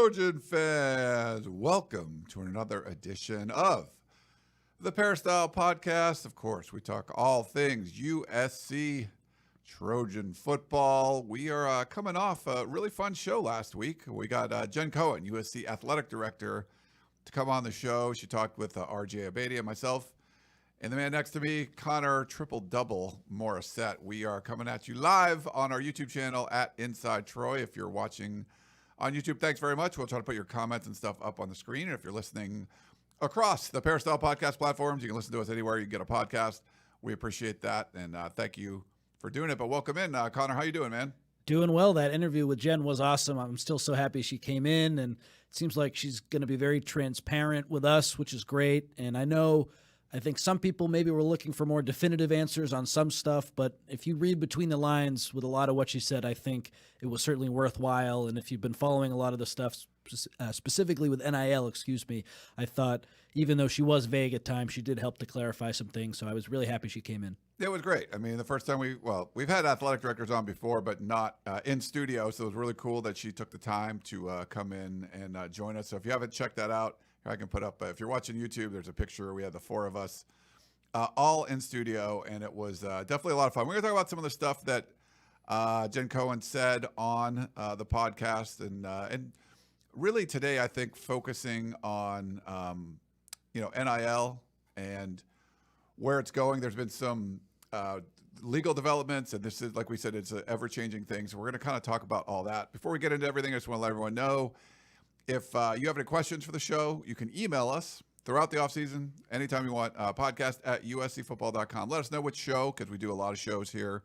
Trojan fans, welcome to another edition of the Peristyle Podcast. Of course, we talk all things USC Trojan football. We are coming off a really fun show last week. We got Jen Cohen, USC Athletic Director, to come on the show. She talked with RJ Abadi and myself. And the man next to me, Connor Triple-Double Morrissette. We are coming at you live on our YouTube channel at Inside Troy. If you're watching on YouTube, thanks very much. We'll try to put your comments and stuff up on the screen. And if you're listening across the Peristyle Podcast platforms, you can listen to us anywhere you can get a podcast. We appreciate that, and thank you for doing it. But welcome in, Connor. How you doing, man? Doing well. That interview with Jen was awesome. I'm still so happy she came in, and it seems like she's going to be very transparent with us, which is great. And I think some people maybe were looking for more definitive answers on some stuff, but if you read between the lines with a lot of what she said, I think it was certainly worthwhile. And if you've been following a lot of the stuff, specifically with NIL, I thought even though she was vague at times, she did help to clarify some things. So I was really happy she came in. It was great. I mean, the first time we've had athletic directors on before, but not in studio. So it was really cool that she took the time to come in and join us. So if you haven't checked that out, I can put up, if you're watching YouTube, there's a picture. We had the four of us all in studio, and it was definitely a lot of fun. We're going to talk about some of the stuff that Jen Cohen said on the podcast, and really today, I think, focusing on, NIL and where it's going. There's been some legal developments, and this is, like we said, it's an ever-changing thing. So we're going to kind of talk about all that. Before we get into everything, I just want to let everyone know, if you have any questions for the show, you can email us throughout the offseason, anytime you want, podcast@uscfootball.com. Let us know which show, because we do a lot of shows here.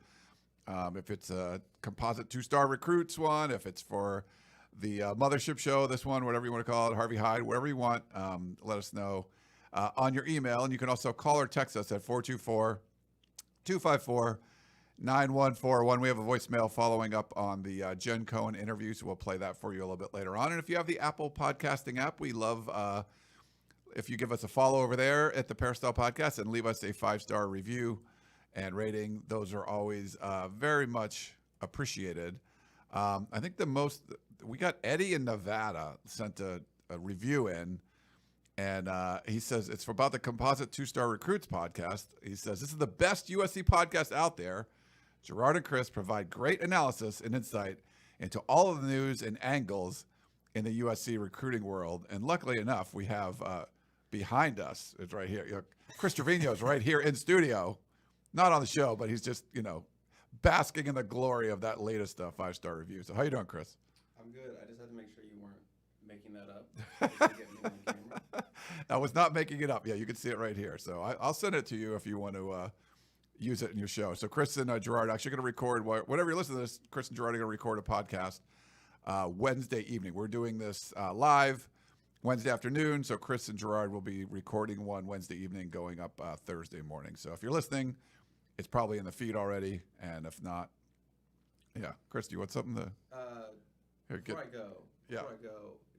If it's a composite two-star recruits one, if it's for the mothership show, this one, whatever you want to call it, Harvey Hyde, whatever you want, let us know on your email. And you can also call or text us at 424-254-9141. We have a voicemail following up on the Jen Cohen interview, so we'll play that for you a little bit later on. And if you have the Apple podcasting app, we love if you give us a follow over there at the Peristyle Podcast and leave us a 5-star review and rating. Those are always very much appreciated. I think we got Eddie in Nevada sent a review in, and he says it's about the Composite 2-Star Recruits podcast. He says, this is the best USC podcast out there. Gerard and Chris provide great analysis and insight into all of the news and angles in the USC recruiting world. And luckily enough, we have behind us, it's right here. Chris Trevino is right here in studio, not on the show, but he's just, basking in the glory of that latest 5-star review. So how you doing, Chris? I'm good. I just had to make sure you weren't making that up. To get me on the camera. I was not making it up. Yeah, you can see it right here. So I'll send it to you if you want to use it in your show. So Chris and Gerard are actually going to record, whatever you're listening to this, Chris and Gerard are going to record a podcast Wednesday evening. We're doing this live Wednesday afternoon. So Chris and Gerard will be recording one Wednesday evening going up Thursday morning. So if you're listening, it's probably in the feed already. And if not, yeah. Chris, do you want something to... Before I go,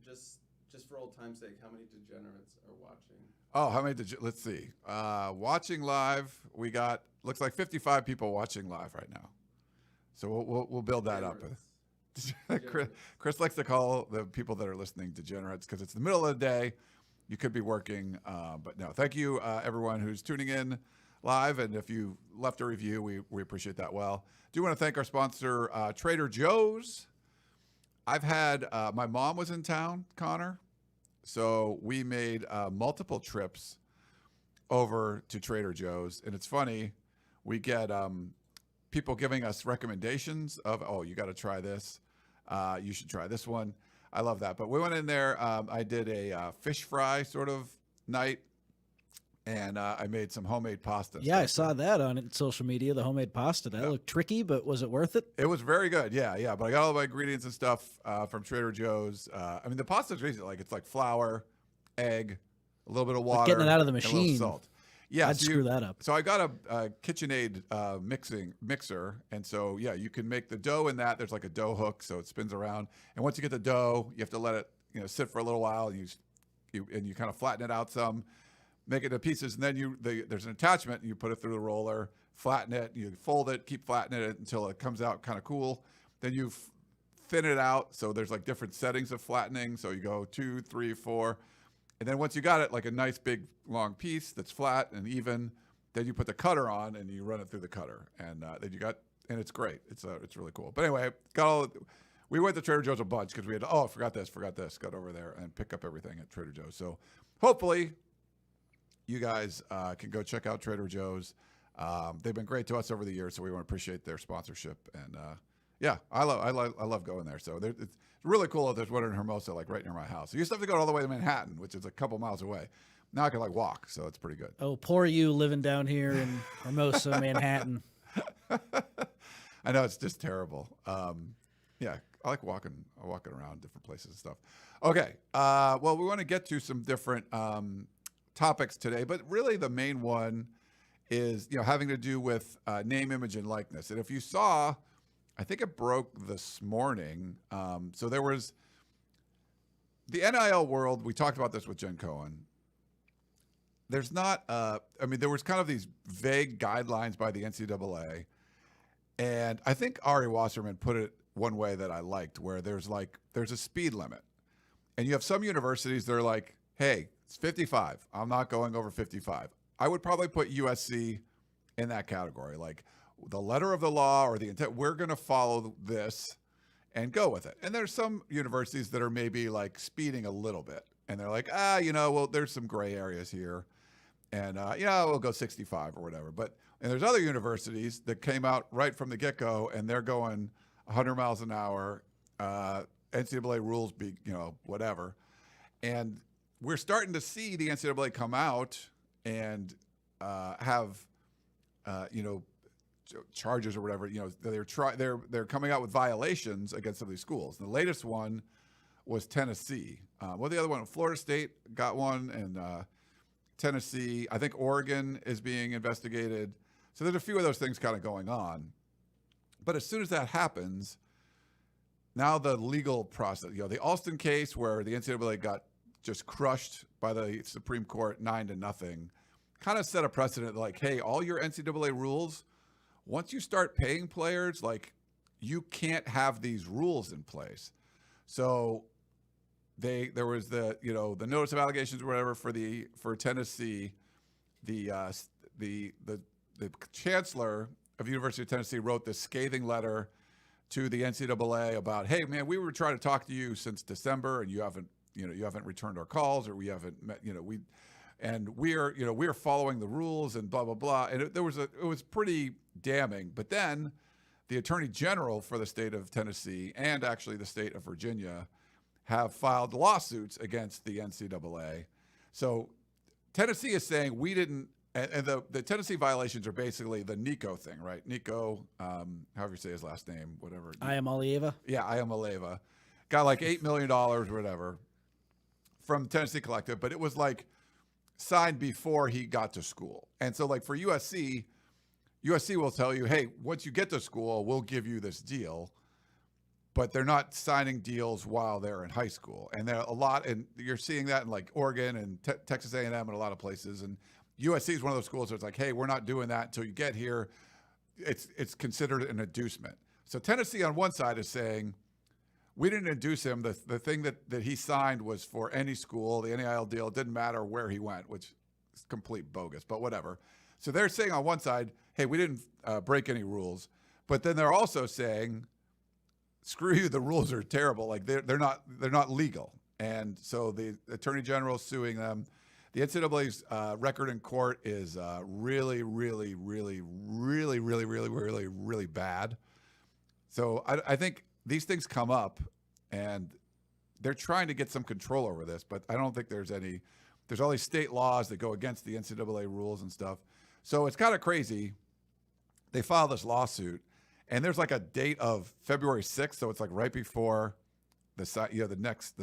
just for old time's sake, how many degenerates are watching? Oh, how many let's see. Watching live, we got, looks like 55 people watching live right now. So we'll build that up. Chris likes to call the people that are listening degenerates because it's the middle of the day. You could be working, but no. Thank you, everyone who's tuning in live, and if you left a review, we appreciate that. Well, do want to thank our sponsor, Trader Joe's. I've had, my mom was in town, Connor, so we made multiple trips over to Trader Joe's. And it's funny, we get people giving us recommendations of, oh, you got to try this. You should try this one. I love that. But we went in there. I did a fish fry sort of night. And I made some homemade pasta. Yeah, I saw that on social media, the homemade pasta. That looked tricky, but was it worth it? It was very good, yeah. But I got all my ingredients and stuff from Trader Joe's. The pasta's easy. It's like flour, egg, a little bit of water. But getting it out of the machine. And a little salt. Yeah, I'd screw that up. So I got a KitchenAid mixer. And so, yeah, you can make the dough in that. There's like a dough hook, so it spins around. And once you get the dough, you have to let it sit for a little while. And you kind of flatten it out some. Make it into pieces, and then there's an attachment, and you put it through the roller, flatten it, you fold it, keep flattening it until it comes out kind of cool. Then you thin it out. So there's like different settings of flattening. So you go 2, 3, 4. And then once you got it, like a nice big long piece that's flat and even, then you put the cutter on and you run it through the cutter. And then you got, and it's great. It's really cool. But anyway, we went to Trader Joe's a bunch because we had, I forgot this. Got over there and pick up everything at Trader Joe's. So hopefully you guys can go check out Trader Joe's. They've been great to us over the years, so we want to appreciate their sponsorship. And yeah, I love going there. So it's really cool that there's one in Hermosa, like right near my house. I used to have to go all the way to Manhattan, which is a couple miles away. Now I can like walk, so it's pretty good. Oh, poor you living down here in Hermosa, Manhattan. I know, it's just terrible. Yeah, I like walking around different places and stuff. Okay, well, we want to get to some different topics today, but really the main one is having to do with name, image, and likeness. And if you saw, I think it broke this morning. So there was the NIL world. We talked about this with Jen Cohen. There's not, there was kind of these vague guidelines by the NCAA. And I think Ari Wasserman put it one way that I liked, where there's a speed limit. And you have some universities that are like, hey, it's 55. I'm not going over 55. I would probably put USC in that category. Like the letter of the law or the intent, we're going to follow this and go with it. And there's some universities that are maybe like speeding a little bit. And they're like, well, there's some gray areas here. And, we'll go 65 or whatever. And there's other universities that came out right from the get-go, and they're going 100 miles an hour, NCAA rules be, whatever. And we're starting to see the NCAA come out and have, charges or whatever. They're coming out with violations against some of these schools. And the latest one was Tennessee. The other one, Florida State got one, and Tennessee, I think Oregon is being investigated. So there's a few of those things kind of going on. But as soon as that happens, now the legal process, the Alston case where the NCAA got just crushed by the Supreme Court 9-0, kind of set a precedent like, hey, all your NCAA rules, once you start paying players, like you can't have these rules in place. So there was the notice of allegations or whatever for Tennessee. The chancellor of the University of Tennessee wrote this scathing letter to the NCAA about, hey man, we were trying to talk to you since December and you haven't returned our calls, or we haven't met, we are following the rules and blah blah blah. And it was pretty damning. But then the Attorney General for the state of Tennessee and actually the state of Virginia have filed lawsuits against the NCAA. So Tennessee is saying we didn't, and the Tennessee violations are basically the Nico thing, right? Nico, however you say his last name, whatever. Iamaleava? Yeah, Iamaleava. Got like $8 million or whatever from Tennessee Collective, but it was like signed before he got to school. And so like for USC will tell you, hey, once you get to school, we'll give you this deal. But they're not signing deals while they're in high school. And there are a lot, and you're seeing that in like Oregon and Texas A&M and a lot of places. And USC is one of those schools where it's like, hey, we're not doing that until you get here. It's considered an inducement. So Tennessee on one side is saying, we didn't induce him. The thing that he signed was for any school. The NIL deal, it didn't matter where he went, which is complete bogus, but whatever. So they're saying on one side, hey, we didn't break any rules. But then they're also saying, screw you, the rules are terrible. Like they're not legal. And so the Attorney General is suing them. The NCAA's record in court is really, really, really, really, really, really, really, really bad. So I think these things come up, and they're trying to get some control over this, but I don't think there's all these state laws that go against the NCAA rules and stuff. So it's kind of crazy. They filed this lawsuit. And there's like a date of February 6th, so it's like right before the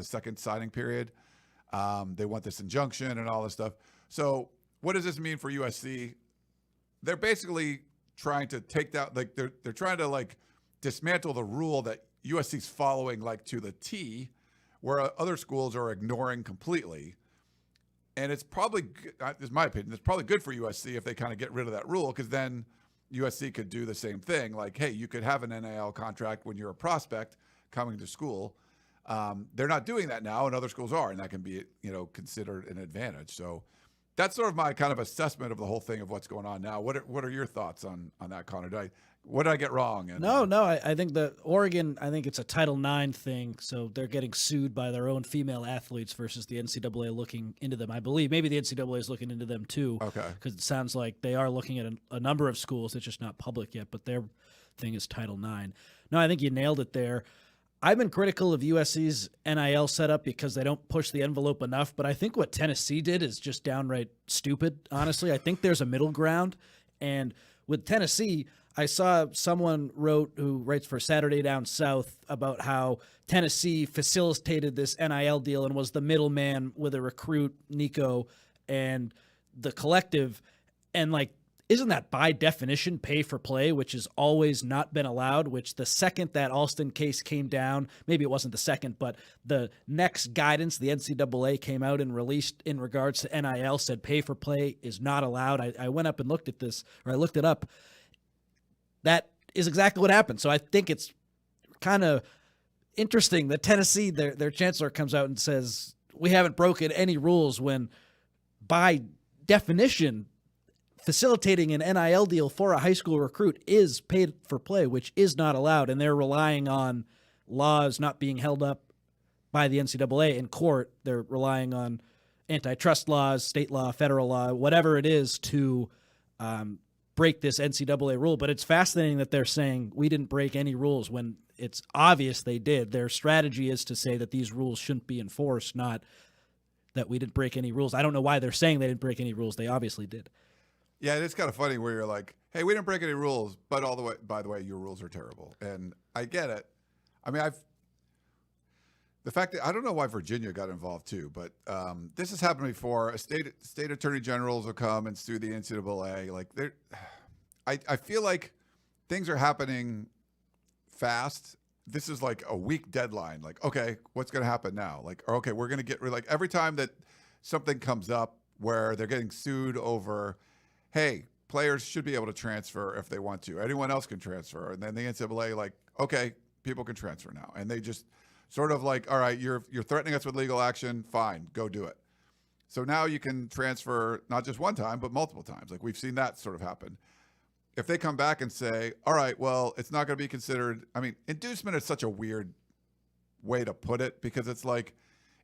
second signing period. They want this injunction and all this stuff. So what does this mean for USC? They're basically trying to take down, like they're trying to like dismantle the rule that USC's following like to the T, where other schools are ignoring completely. And it's probably, this is my opinion, it's probably good for USC if they kind of get rid of that rule, because then USC could do the same thing. Like, hey, you could have an NIL contract when you're a prospect, coming to school. They're not doing that now, and other schools are, and that can be, considered an advantage. So that's sort of my kind of assessment of the whole thing of what's going on now. What are your thoughts on that, Connor? What did I get wrong? And, No, I think the Oregon, I think it's a Title IX thing, so they're getting sued by their own female athletes versus the NCAA looking into them. I believe maybe the NCAA is looking into them too. Okay. Because it sounds like they are looking at a number of schools. It's just not public yet, but their thing is Title IX. No, I think you nailed it there. I've been critical of USC's NIL setup because they don't push the envelope enough, but I think what Tennessee did is just downright stupid, honestly. I think there's a middle ground, and with Tennessee, I saw someone who writes for Saturday Down South about how Tennessee facilitated this NIL deal and was the middleman with a recruit, Nico, and the collective. And isn't that by definition pay for play, which has always not been allowed, which the second that Alston case came down, maybe it wasn't the second, but the next guidance the NCAA came out and released in regards to NIL said pay for play is not allowed. I went up and looked at this, or I looked it up. That is exactly what happened. So I think it's kind of interesting that Tennessee, their chancellor comes out and says, we haven't broken any rules when by definition, facilitating an NIL deal for a high school recruit is paid for play, which is not allowed. And they're relying on laws not being held up by the NCAA in court. They're relying on antitrust laws, state law, federal law, whatever it is to break this NCAA rule. But it's fascinating that they're saying we didn't break any rules when it's obvious they did. Their strategy is to say that these rules shouldn't be enforced, not that we didn't break any rules. I don't know why they're saying they didn't break any rules. They obviously did. Yeah, it's kind of funny where you're like, hey, we didn't break any rules, but by the way, your rules are terrible. And I get it. I mean, the fact that I don't know why Virginia got involved too, but this has happened before. A state attorney generals will come and sue the NCAA. I feel like things are happening fast. This is like a week deadline. Like, okay, what's going to happen now? Okay, we're going to get every time that something comes up where they're getting sued over, hey, players should be able to transfer if they want to. Anyone else can transfer. And then the NCAA, okay, people can transfer now. And they just sort of all right, you're threatening us with legal action. Fine, go do it. So now you can transfer not just one time, but multiple times. We've seen that sort of happen. If they come back and say, all right, well, it's not going to be considered. I mean, inducement is such a weird way to put it because it's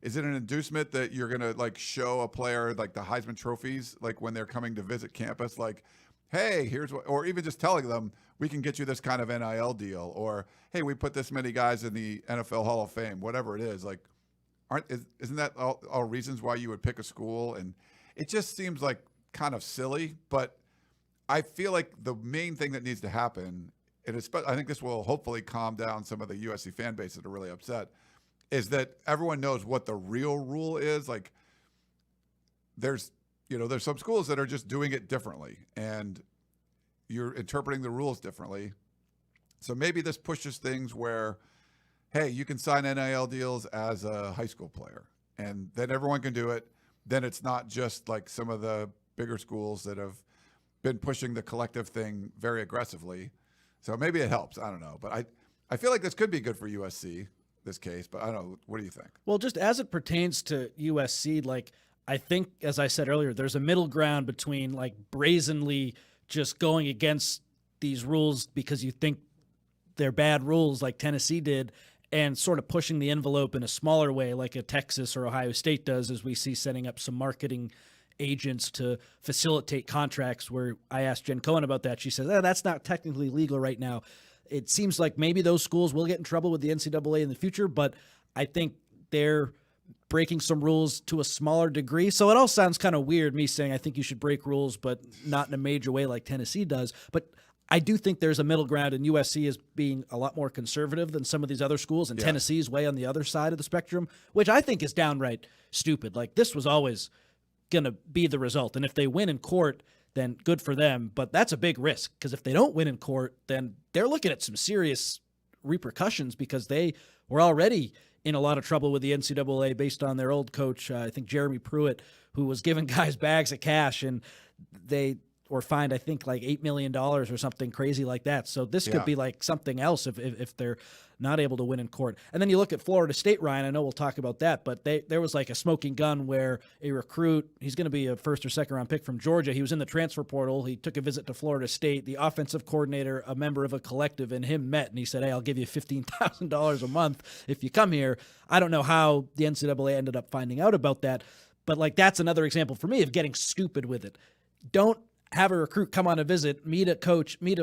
is it an inducement that you're going to show a player the Heisman trophies, when they're coming to visit campus, hey, here's what, or even just telling them we can get you this kind of NIL deal, or hey, we put this many guys in the NFL Hall of Fame, whatever it is. Isn't that all reasons why you would pick a school? And it just seems kind of silly, but I feel like the main thing that needs to happen, and I think this will hopefully calm down some of the USC fan base that are really upset, is that everyone knows what the real rule is. There's some schools that are just doing it differently, and you're interpreting the rules differently. So maybe this pushes things where, hey, you can sign NIL deals as a high school player, and then everyone can do it. Then it's not just some of the bigger schools that have been pushing the collective thing very aggressively. So maybe it helps. I don't know. But I feel like this could be good for USC, this case. But I don't know. What do you think? Well, just as it pertains to USC, I think, as I said earlier, there's a middle ground between brazenly just going against these rules because you think they're bad rules like Tennessee did, and sort of pushing the envelope in a smaller way like a Texas or Ohio State does, as we see setting up some marketing agents to facilitate contracts, where I asked Jen Cohen about that. She says, that's not technically legal right now. It seems like maybe those schools will get in trouble with the NCAA in the future, but I think they're breaking some rules to a smaller degree. So it all sounds kind of weird, me saying I think you should break rules, but not in a major way like Tennessee does. But I do think there's a middle ground, and USC is being a lot more conservative than some of these other schools, and Tennessee is way on the other side of the spectrum, which I think is downright stupid. This was always going to be the result. And if they win in court, then good for them. But that's a big risk, because if they don't win in court, then they're looking at some serious repercussions, because they were already in a lot of trouble with the NCAA based on their old coach, I think Jeremy Pruitt, who was giving guys bags of cash, and they or fined, I think, like $8 million or something crazy like that. So this could be like something else if they're not able to win in court. And then you look at Florida State, Ryan, I know we'll talk about that, but there was like a smoking gun where a recruit, he's going to be a first or second round pick from Georgia. He was in the transfer portal. He took a visit to Florida State. The offensive coordinator, a member of a collective, and him met, and he said, hey, I'll give you $15,000 a month if you come here. I don't know how the NCAA ended up finding out about that, but like that's another example for me of getting stupid with it. Don't have a recruit come on a visit, meet a coach, meet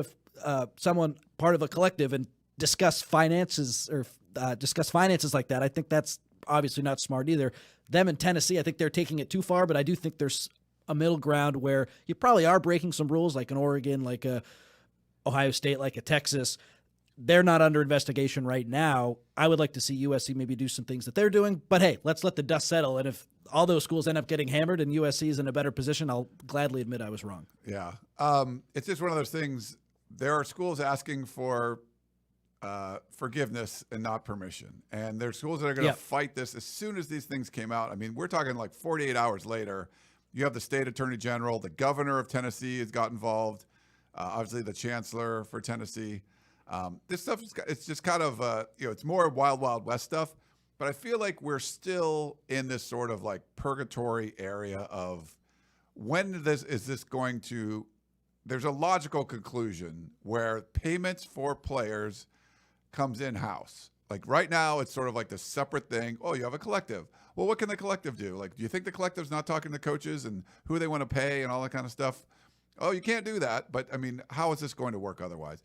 someone part of a collective, and discuss finances like that. I think that's obviously not smart either. Them in Tennessee, I think they're taking it too far, but I do think there's a middle ground where you probably are breaking some rules, like in Oregon, like a Ohio State, like a Texas. They're not under investigation right now. I would like to see USC maybe do some things that they're doing, but hey, let's let the dust settle. And if all those schools end up getting hammered and USC is in a better position, I'll gladly admit I was wrong. Yeah. It's just one of those things. There are schools asking for forgiveness and not permission. And there's schools that are going to fight this as soon as these things came out. I mean, we're talking like 48 hours later. You have the state attorney general, the governor of Tennessee has got involved, obviously the chancellor for Tennessee. This stuff it's just kind of it's more wild, wild west stuff. But I feel like we're still in this sort of like purgatory area of when is this going to. There's a logical conclusion where payments for players comes in-house. Like right now, it's sort of like this separate thing. Oh, you have a collective. Well, what can the collective do? Like, do you think the collective's not talking to coaches and who they want to pay and all that kind of stuff? Oh, you can't do that. But I mean, how is this going to work otherwise?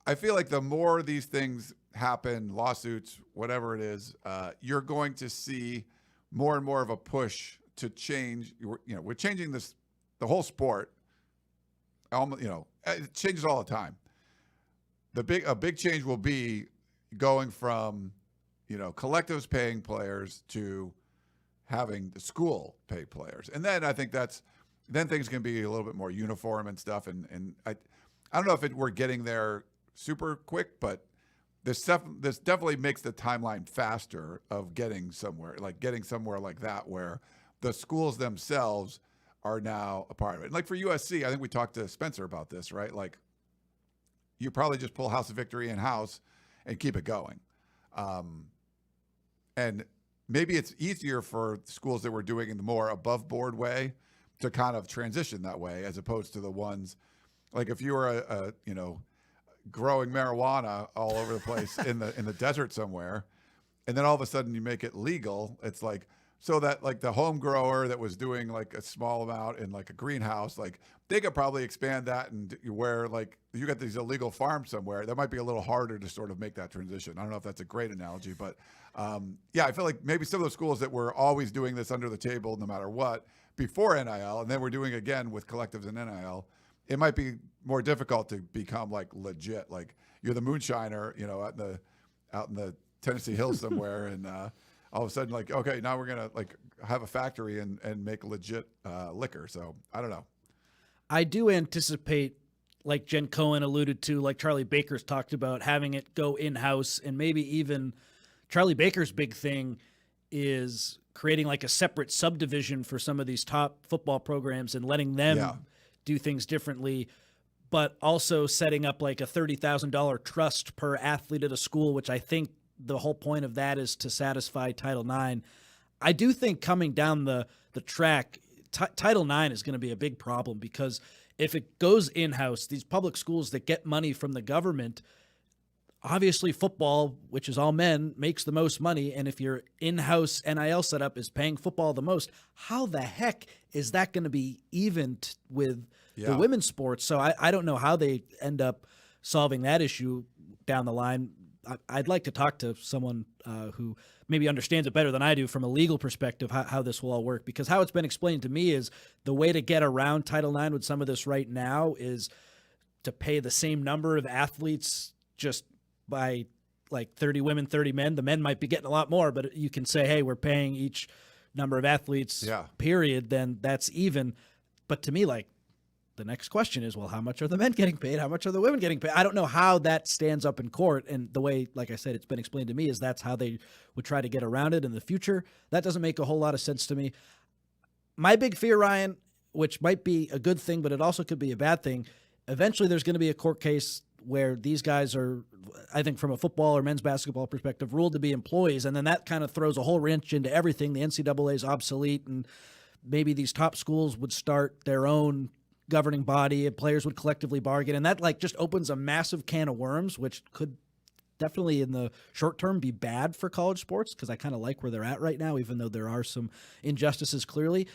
I feel like the more these things happen, lawsuits, whatever it is, you're going to see more and more of a push to change. We're changing the whole sport. It changes all the time. A big change will be going from, collectives paying players to having the school pay players. And then I think then things can be a little bit more uniform and stuff. And I don't know if we're getting there super quick, but this definitely makes the timeline faster of getting somewhere like that, where the schools themselves are now a part of it. And like for USC, I think we talked to Spencer about this, right? Like you probably just pull House of Victory in-house and keep it going. And maybe it's easier for schools that were doing in the more above board way to kind of transition that way, as opposed to the ones like if you were growing marijuana all over the place in the desert somewhere, and then all of a sudden you make it legal. It's like, so that like the home grower that was doing like a small amount in like a greenhouse, like they could probably expand that, and where like you got these illegal farms somewhere, that might be a little harder to sort of make that transition. I don't know if that's a great analogy, but I feel like maybe some of those schools that were always doing this under the table no matter what before NIL, and then we're doing again with collectives and NIL, it might be more difficult to become like legit. Like you're the moonshiner, out in the Tennessee hills somewhere, and all of a sudden, like, okay, now we're gonna like have a factory and make legit liquor. So I don't know. I do anticipate, like Jen Cohen alluded to, like Charlie Baker's talked about, having it go in-house, and maybe even Charlie Baker's big thing is creating like a separate subdivision for some of these top football programs and letting them do things differently, but also setting up like a $30,000 trust per athlete at a school, which I think the whole point of that is to satisfy Title IX. I do think coming down the track, Title IX is going to be a big problem, because if it goes in-house, these public schools that get money from the government, obviously football, which is all men, makes the most money. And if your in-house NIL setup is paying football the most, how the heck is that going to be even with the women's sports? So I don't know how they end up solving that issue down the line. I'd like to talk to someone who maybe understands it better than I do from a legal perspective, how this will all work, because how it's been explained to me is the way to get around Title IX with some of this right now is to pay the same number of athletes just by like 30 women, 30 men. The men might be getting a lot more, but you can say, hey, we're paying each number of athletes, period, then that's even. But to me, like, the next question is, well, how much are the men getting paid? How much are the women getting paid? I don't know how that stands up in court. And the way, like I said, it's been explained to me is that's how they would try to get around it in the future. That doesn't make a whole lot of sense to me. My big fear, Ryan, which might be a good thing, but it also could be a bad thing. Eventually, there's going to be a court case where these guys are, I think from a football or men's basketball perspective, ruled to be employees, and then that kind of throws a whole wrench into everything. The NCAA is obsolete, and maybe these top schools would start their own governing body, and players would collectively bargain, and that like just opens a massive can of worms, which could definitely in the short term be bad for college sports, because I kind of like where they're at right now, even though there are some injustices clearly.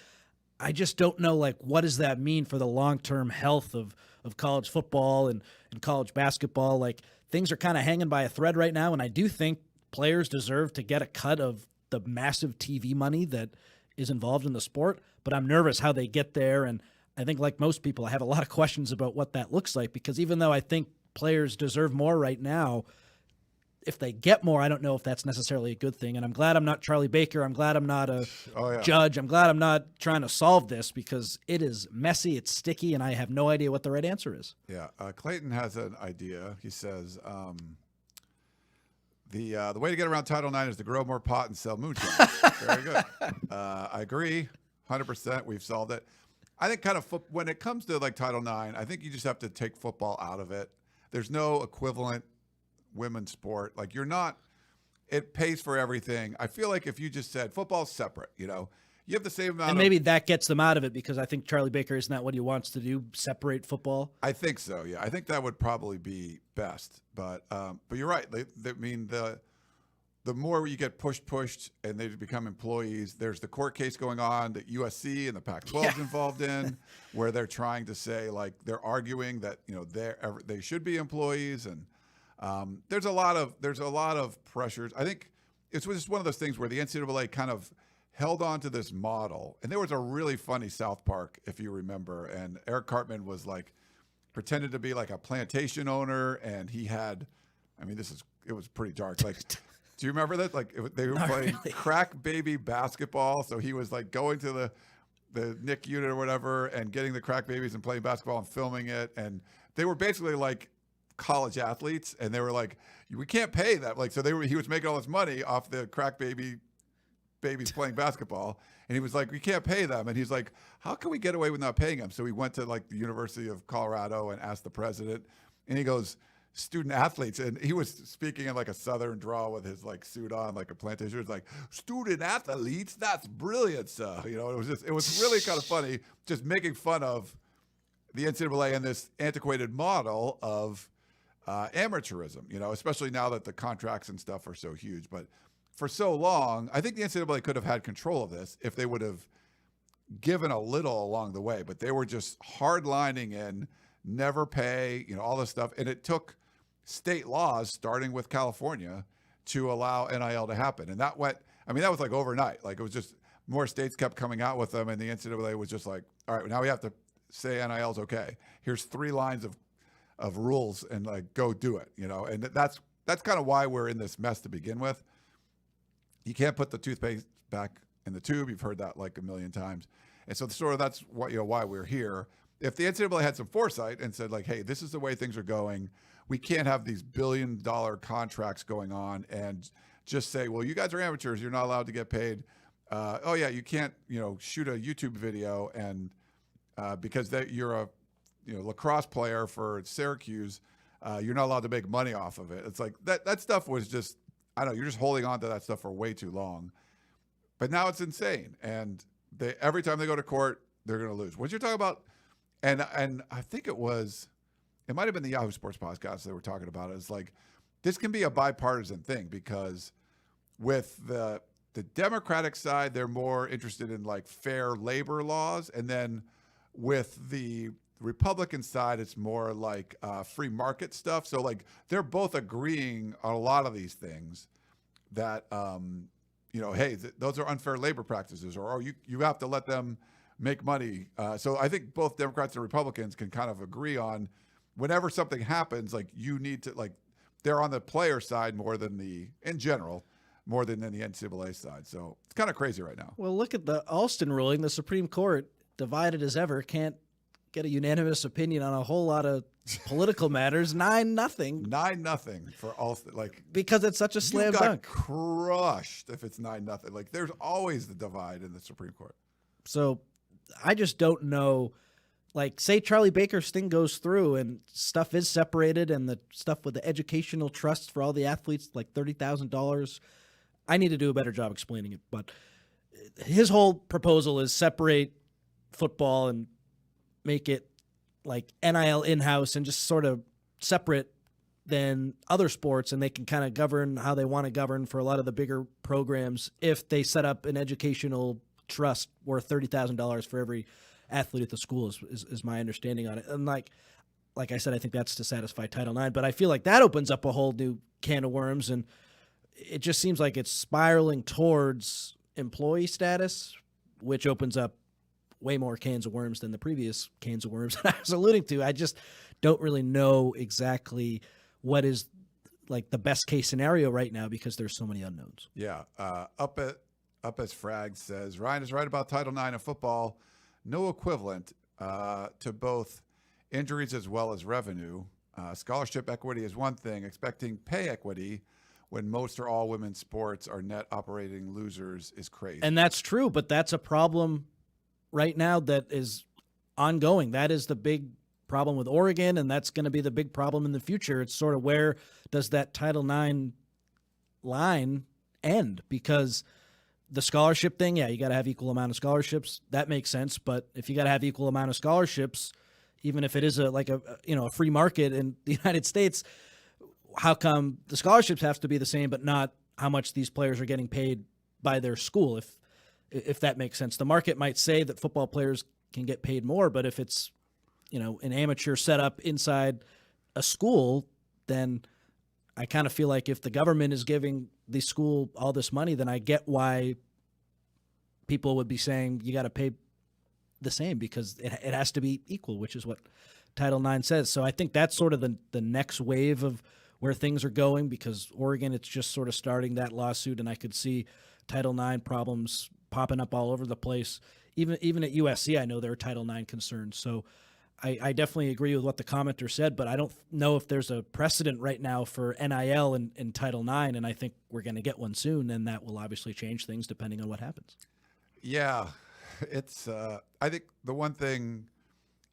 I just don't know, like, what does that mean for the long-term health of college football and college basketball? Like, things are kind of hanging by a thread right now, and I do think players deserve to get a cut of the massive TV money that is involved in the sport, but I'm nervous how they get there, and I think like most people, I have a lot of questions about what that looks like, because even though I think players deserve more right now, if they get more, I don't know if that's necessarily a good thing. And I'm glad I'm not Charlie Baker. I'm glad I'm not a judge. I'm glad I'm not trying to solve this, because it is messy, it's sticky, and I have no idea what the right answer is. Yeah. Clayton has an idea. He says the way to get around Title IX is to grow more pot and sell moonshine. Very good. I agree 100%. We've solved it. I think kind of when it comes to like Title IX, I think you just have to take football out of it. There's no equivalent women's sport. Like it pays for everything. I feel like if you just said football's separate, you have the same amount. And maybe that gets them out of it, because I think Charlie Baker, isn't that what he wants to do? Separate football? I think so. Yeah. I think that would probably be best, but you're right. I mean, the more you get pushed and they become employees, there's the court case going on that USC and the Pac-12 is involved in, where they're trying to say, like, they're arguing that, they should be employees. And there's a lot of pressures. I think it's just one of those things where the NCAA kind of held on to this model. And there was a really funny South Park, if you remember, and Eric Cartman was like pretended to be like a plantation owner, and he had, it was pretty dark. Like, do you remember that? Like they were playing crack baby basketball. So he was like going to the NIC unit or whatever and getting the crack babies and playing basketball and filming it. And they were basically like college athletes, and they were like, we can't pay that. Like, so he was making all this money off the crack babies playing basketball. And he was like, we can't pay them. And he's like, how can we get away with not paying them? So he went to like the University of Colorado and asked the president, and he goes, student athletes. And he was speaking in like a Southern drawl with his like suit on, like a plantation. It's like, student athletes, that's brilliant. So, it was really kind of funny, just making fun of the NCAA and this antiquated model of amateurism, especially now that the contracts and stuff are so huge. But for so long, I think the NCAA could have had control of this if they would have given a little along the way, but they were just hardlining in, never pay, all this stuff. And it took state laws, starting with California, to allow NIL to happen. And that went, that was like overnight. Like, it was just more states kept coming out with them, and the NCAA was just like, all right, now we have to say NIL is okay. Here's 3 lines of rules, and like, go do it, And that's kind of why we're in this mess to begin with. You can't put the toothpaste back in the tube. You've heard that like a million times. And so that's what, why we're here. If the NCAA had some foresight and said like, hey, this is the way things are going, we can't have these billion-dollar contracts going on and just say, well, you guys are amateurs, you're not allowed to get paid. You can't, shoot a YouTube video and because you're a lacrosse player for Syracuse, you're not allowed to make money off of it. It's like that stuff was just, I don't know, you're just holding on to that stuff for way too long. But now it's insane. And every time they go to court, they're going to lose. What you're talking about, and I think it might have been the Yahoo Sports podcast they were talking about it. It's like, this can be a bipartisan thing, because with the Democratic side, they're more interested in like fair labor laws. And then with the Republican side, it's more like free market stuff. So like, they're both agreeing on a lot of these things that, hey, those are unfair labor practices, or you have to let them make money. So I think both Democrats and Republicans can kind of agree on, whenever something happens, like, you need to, like, they're on the player side more than in general, more than the NCAA side. So it's kind of crazy right now. Well, look at the Alston ruling. The Supreme Court, divided as ever, can't get a unanimous opinion on a whole lot of political matters. 9-0. 9-0 for Alston. Like, because it's such a slam you got dunk. Crushed if it's 9-0. Like, there's always the divide in the Supreme Court. So I just don't know. Like, say Charlie Baker's thing goes through and stuff is separated and the stuff with the educational trusts for all the athletes, like $30,000. I need to do a better job explaining it. But his whole proposal is separate football and make it like NIL in-house and just sort of separate than other sports, and they can kind of govern how they want to govern for a lot of the bigger programs if they set up an educational trust worth $30,000 for every athlete at the school is my understanding on it. And like I said, I think that's to satisfy Title IX, but I feel like that opens up a whole new can of worms, and it just seems like it's spiraling towards employee status, which opens up way more cans of worms than the previous cans of worms that I was alluding to. I just don't really know exactly what is like the best case scenario right now because there's so many unknowns. Yeah. Up as Frag says, Ryan is right about Title IX of football. No equivalent to both injuries as well as revenue. Scholarship equity is one thing. Expecting pay equity when most or all women's sports are net operating losers is crazy. And that's true, but that's a problem right now that is ongoing. That is the big problem with Oregon, and that's going to be the big problem in the future. It's sort of where does that Title IX line end? Because the scholarship thing, yeah, you got to have equal amount of scholarships. That makes sense. But if you got to have equal amount of scholarships, even if it is a free market in the United States, how come the scholarships have to be the same, but not how much these players are getting paid by their school? If that makes sense, the market might say that football players can get paid more, but if it's an amateur setup inside a school, then I kind of feel like if the government is giving the school all this money, then I get why people would be saying you got to pay the same because it has to be equal, which is what Title IX says. So I think that's sort of the next wave of where things are going, because Oregon, it's just sort of starting that lawsuit, and I could see Title IX problems popping up all over the place. Even at USC, I know there are Title IX concerns. So I definitely agree with what the commenter said, but I don't know if there's a precedent right now for NIL in Title IX, and I think we're going to get one soon, and that will obviously change things depending on what happens. Yeah, it's I think the one thing,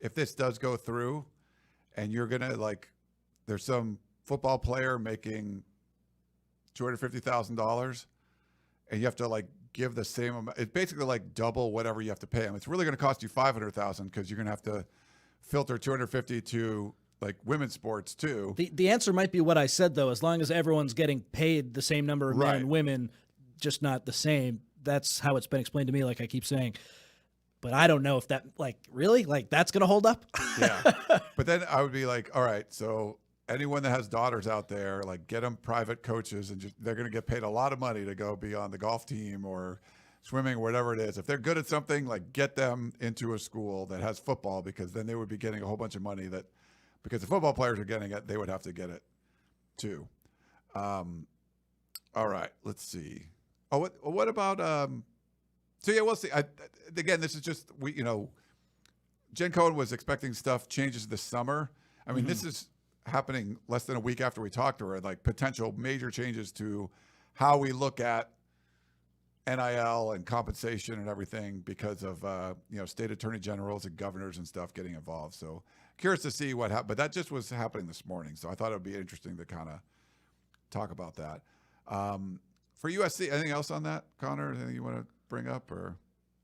if this does go through and you're going to there's some football player making $250,000 and you have to give the same amount, it's basically double whatever you have to pay them. It's really going to cost you $500,000 because you're going to have to filter 250 to women's sports too. The answer might be what I said, though, as long as everyone's getting paid the same number of men and women, just not the same. That's how it's been explained to me, like I keep saying. But I don't know if that really that's going to hold up. Yeah. But then I would be all right, so anyone that has daughters out there, get them private coaches, and they're going to get paid a lot of money to go be on the golf team or swimming or whatever it is. If they're good at something, get them into a school that has football, because then they would be getting a whole bunch of money because the football players are getting it, they would have to get it too. All right, let's see. Oh, what about so yeah, we'll see. Again, this is just Jen Cohen was expecting changes this summer. I mean, this is happening less than a week after we talked to her, potential major changes to how we look at NIL and compensation and everything because of state attorney generals and governors and stuff getting involved. So curious to see what happened, but that just was happening this morning. So I thought it would be interesting to kind of talk about that. For USC, anything else on that, Connor? Anything you want to bring up? Or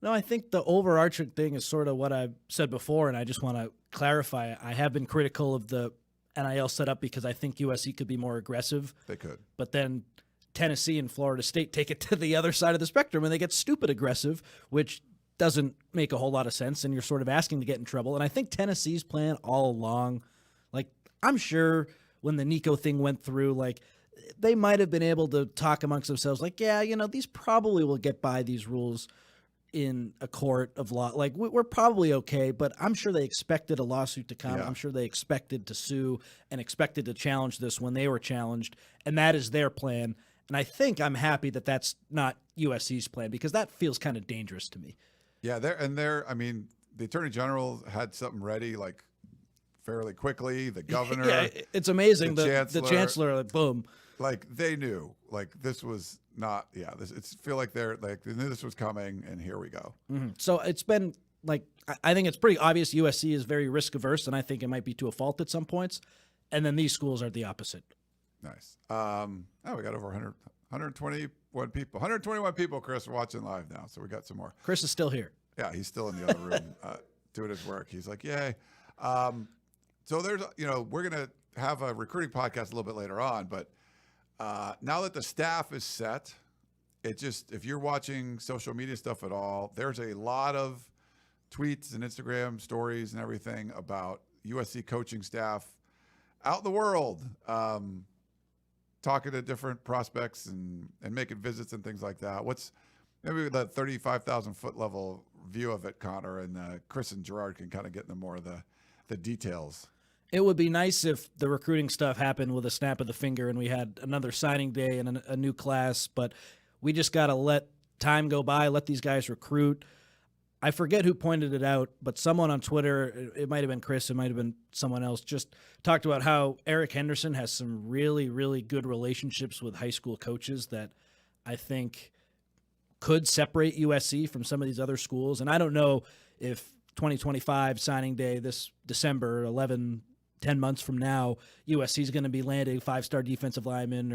no, I think the overarching thing is sort of what I've said before, and I just want to clarify. I have been critical of the NIL setup because I think USC could be more aggressive. They could. But then Tennessee and Florida State take it to the other side of the spectrum, and they get stupid aggressive, which doesn't make a whole lot of sense, and you're sort of asking to get in trouble. And I think Tennessee's plan all along, I'm sure when the Nico thing went through, they might have been able to talk amongst themselves, these probably will get by these rules in a court of law. We're probably okay, but I'm sure they expected a lawsuit to come. Yeah. I'm sure they expected to sue and expected to challenge this when they were challenged, and that is their plan. And I think I'm happy that that's not USC's plan, because that feels kind of dangerous to me. Yeah, the Attorney General had something ready fairly quickly. The governor, yeah, it's amazing. The chancellor, boom. They knew this was not. Yeah, it's feel like they knew this was coming, and here we go. Mm-hmm. So it's been like I think it's pretty obvious USC is very risk averse, and I think it might be to a fault at some points. And then these schools are the opposite. Nice. We got over 121 people. 121 people, Chris, watching live now. So we got some more. Chris is still here. Yeah, he's still in the other room doing his work. He's like, yay. So there's, we're going to have a recruiting podcast a little bit later on. But now that the staff is set, if you're watching social media stuff at all, there's a lot of tweets and Instagram stories and everything about USC coaching staff out in the world, talking to different prospects and making visits and things like that. What's maybe the 35,000 foot level view of it, Connor, and Chris and Gerard can kind of get into more of the details. It would be nice if the recruiting stuff happened with a snap of the finger and we had another signing day and a new class, but we just got to let time go by, let these guys recruit. I forget who pointed it out, but someone on Twitter, it might have been Chris, it might have been someone else, just talked about how Eric Henderson has some really, really good relationships with high school coaches that I think could separate USC from some of these other schools. And I don't know if 2025 signing day this December, 10 months from now, USC is going to be landing 5-star defensive linemen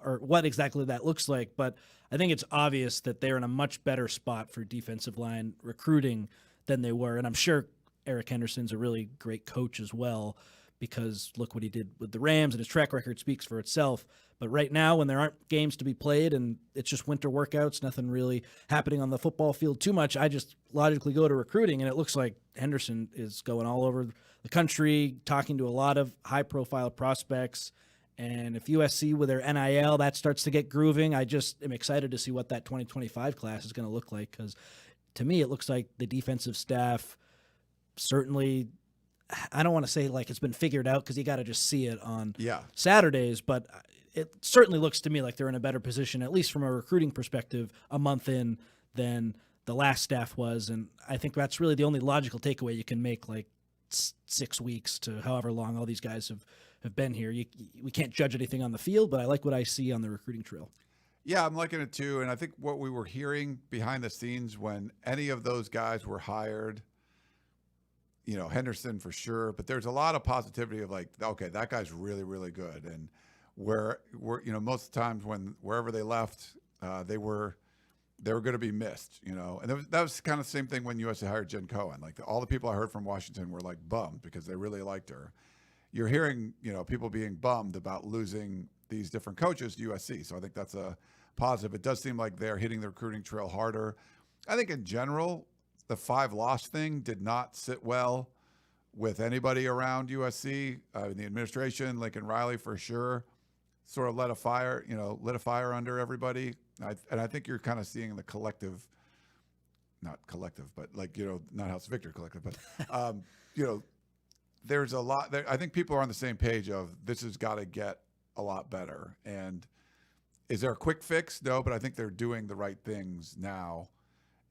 or what exactly that looks like. But I think it's obvious that they're in a much better spot for defensive line recruiting than they were. And I'm sure Eric Henderson's a really great coach as well, because look what he did with the Rams, and his track record speaks for itself. But right now, when there aren't games to be played and it's just winter workouts, nothing really happening on the football field too much, I just logically go to recruiting, and it looks like Henderson is going all over the country, talking to a lot of high-profile prospects. And if USC with their NIL, that starts to get grooving, I just am excited to see what that 2025 class is going to look like, because to me it looks like the defensive staff certainly, I don't want to say like it's been figured out because you got to just see it on Saturdays, but it certainly looks to me like they're in a better position, at least from a recruiting perspective, a month in than the last staff was. And I think that's really the only logical takeaway you can make, like 6 weeks to however long all these guys have been here. We can't judge anything on the field, but I like what I see on the recruiting trail. Yeah, I'm liking it too. And I think what we were hearing behind the scenes when any of those guys were hired, Henderson for sure, but there's a lot of positivity of like, okay, that guy's really, really good. And we're most of the times wherever they left, they were going to be missed, and that was kind of the same thing when USC hired Jen Cohen. Like all the people I heard from Washington were like bummed because they really liked her. You're hearing, people being bummed about losing these different coaches to USC. So I think that's a positive. It does seem like they're hitting the recruiting trail harder. I think in general, the 5-loss thing did not sit well with anybody around USC. The administration, Lincoln Riley for sure, sort of lit a fire under everybody. And I think you're kind of seeing the collective, not collective, but like, not House Victor collective, but, there's a lot there. I think people are on the same page of this has got to get a lot better. And is there a quick fix? No, but I think they're doing the right things now.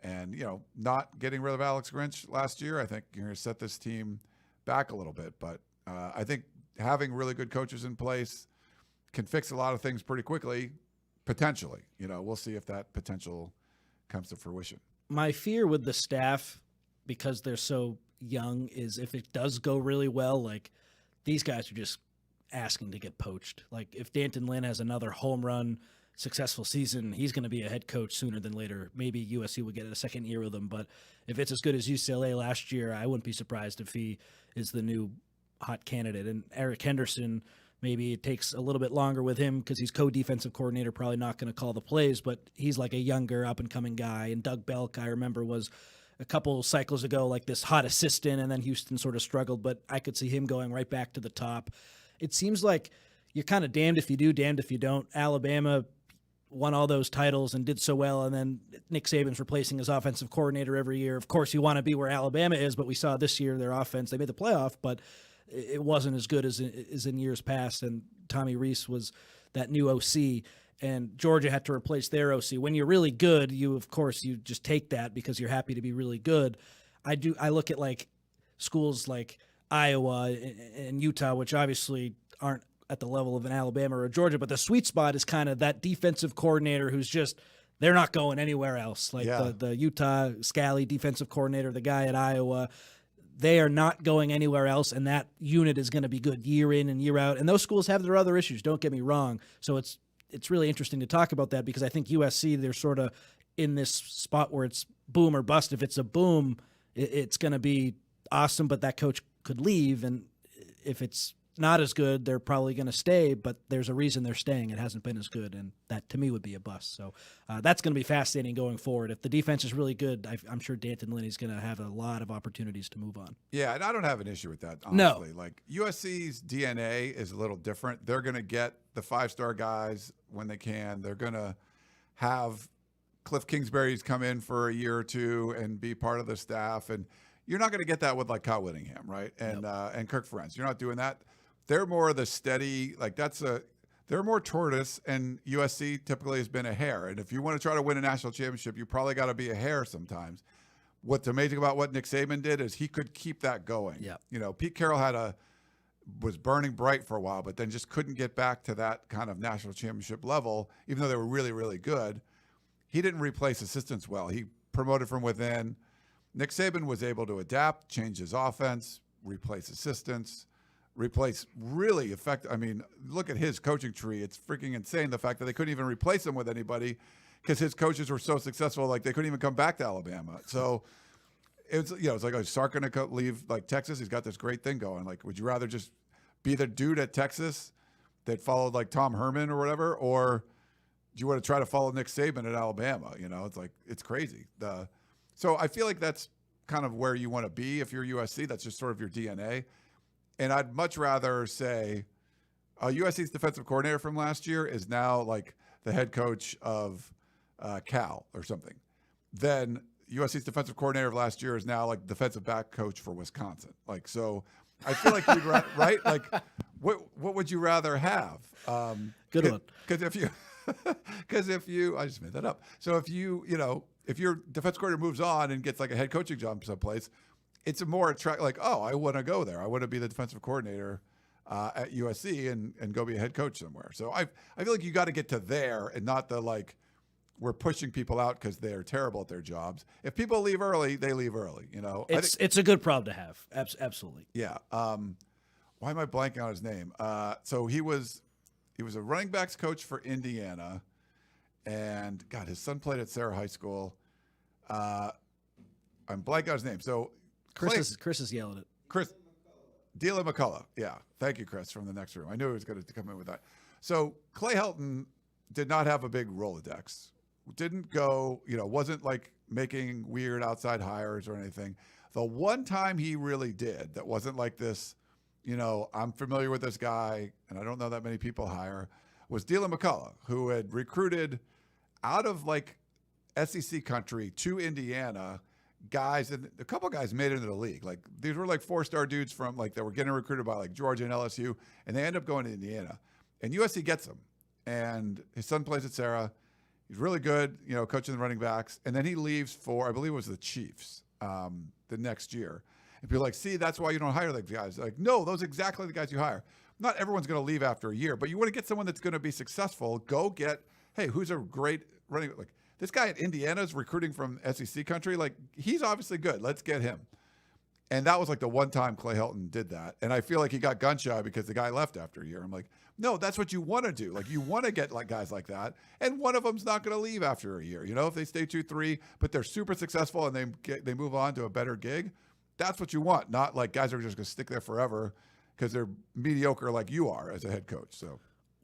And, not getting rid of Alex Grinch last year, I think you're going to set this team back a little bit. But I think having really good coaches in place can fix a lot of things pretty quickly, potentially. We'll see if that potential comes to fruition. My fear with the staff, because they're so young, is if it does go really well, like these guys are just asking to get poached. Like if D'Anton Lynn has another home run successful season, he's going to be a head coach sooner than later. Maybe USC would get a second year with him, but if it's as good as UCLA last year, I wouldn't be surprised if he is the new hot candidate. And Eric Henderson, maybe it takes a little bit longer with him because he's co-defensive coordinator, probably not going to call the plays, but he's like a younger up-and-coming guy. And Doug Belk, I remember, was a couple cycles ago like this hot assistant, and then Houston sort of struggled, but I could see him going right back to the top. It seems like you're kind of damned if you do, damned if you don't. Alabama won all those titles and did so well, and then Nick Saban's replacing his offensive coordinator every year. Of course, you want to be where Alabama is, but we saw this year their offense, they made the playoff, but it wasn't as good as in years past, and Tommy Rees was that new OC, and Georgia had to replace their OC. When you're really good, you just take that because you're happy to be really good. I look at like schools like Iowa and Utah, which obviously aren't at the level of an Alabama or a Georgia, but the sweet spot is kind of that defensive coordinator who's just they're not going anywhere else. Like Yeah. the Utah Scally defensive coordinator, the guy at Iowa, they are not going anywhere else, and that unit is going to be good year in and year out. And those schools have their other issues, don't get me wrong. So it's really interesting to talk about that, because I think USC, they're sort of in this spot where it's boom or bust. If it's a boom, it's going to be awesome, but that coach could leave. And if it's not as good, they're probably going to stay, but there's a reason they're staying. It hasn't been as good, and that to me would be a bust. So that's going to be fascinating going forward. If the defense is really good, I'm sure D'Anton Lynn is going to have a lot of opportunities to move on. Yeah, and I don't have an issue with that, No. honestly. Like, USC's DNA is a little different. They're going to get the 5-star guys when they can. They're going to have Cliff Kingsbury's come in for a year or two and be part of the staff, and you're not going to get that with like Kyle Whittingham, right? And and Kirk Ferentz. You're not doing that. They're more of the steady, like they're more tortoise, and USC typically has been a hare. And if you want to try to win a national championship, you probably got to be a hare sometimes. What's amazing about what Nick Saban did is he could keep that going. Yeah. You know, Pete Carroll was burning bright for a while, but then just couldn't get back to that kind of national championship level, even though they were really, really good. He didn't replace assistants well. He promoted from within. Nick Saban was able to adapt, change his offense, replace assistants, replace really effective. I mean, look at his coaching tree. It's freaking insane, the fact that they couldn't even replace him with anybody because his coaches were so successful, like they couldn't even come back to Alabama. So it's like, is Sark going to leave like Texas? He's got this great thing going. Like, would you rather just be the dude at Texas that followed like Tom Herman or whatever, or do you want to try to follow Nick Saban at Alabama? You know, it's like, it's crazy. So I feel like that's kind of where you want to be if you're USC. That's just sort of your DNA. And I'd much rather say USC's defensive coordinator from last year is now like the head coach of Cal or something. Then USC's defensive coordinator of last year is now like defensive back coach for Wisconsin. Like, so I feel like you'd right? Like, what would you rather have? Good one. Because if you, I just made that up. So if if your defense coordinator moves on and gets like a head coaching job someplace, it's a more attractive, like, oh, I want to go there. I want to be the defensive coordinator at USC and go be a head coach somewhere. So I feel like you got to get to there and not the like, we're pushing people out because they're terrible at their jobs. If people leave early, they leave early. You know, It's a good problem to have. Absolutely. Yeah. Why am I blanking on his name? So he was a running backs coach for Indiana, and God, his son played at Sarah High School. I'm blanking on his name. So Chris is yelling it. Chris Deala McCullough. Yeah. Thank you, Chris, from the next room. I knew he was going to come in with that. So Clay Helton did not have a big Rolodex. Didn't go, wasn't like making weird outside hires or anything. The one time he really did that wasn't like this, I'm familiar with this guy and I don't know that many people hire, was Deala McCullough, who had recruited out of like SEC country to Indiana guys, and a couple guys made it into the league. Like, these were like 4-star dudes from like that were getting recruited by like Georgia and LSU, and they end up going to Indiana, and USC gets them. And his son plays at Sarah. He's really good, coaching the running backs. And then he leaves for, I believe it was the Chiefs the next year. And people are like, see, that's why you don't hire those guys. Like, no, those are exactly the guys you hire. Not everyone's going to leave after a year, but you want to get someone that's going to be successful. Go get, hey, who's a great running, like this guy at Indiana is recruiting from SEC country. Like, he's obviously good. Let's get him. And that was like the one time Clay Helton did that. And I feel like he got gun shy because the guy left after a year. I'm like, no, that's what you want to do. Like, you want to get like guys like that. And one of them's not going to leave after a year. If they stay 2-3, but they're super successful and they move on to a better gig. That's what you want. Not like guys are just going to stick there forever because they're mediocre like you are as a head coach. So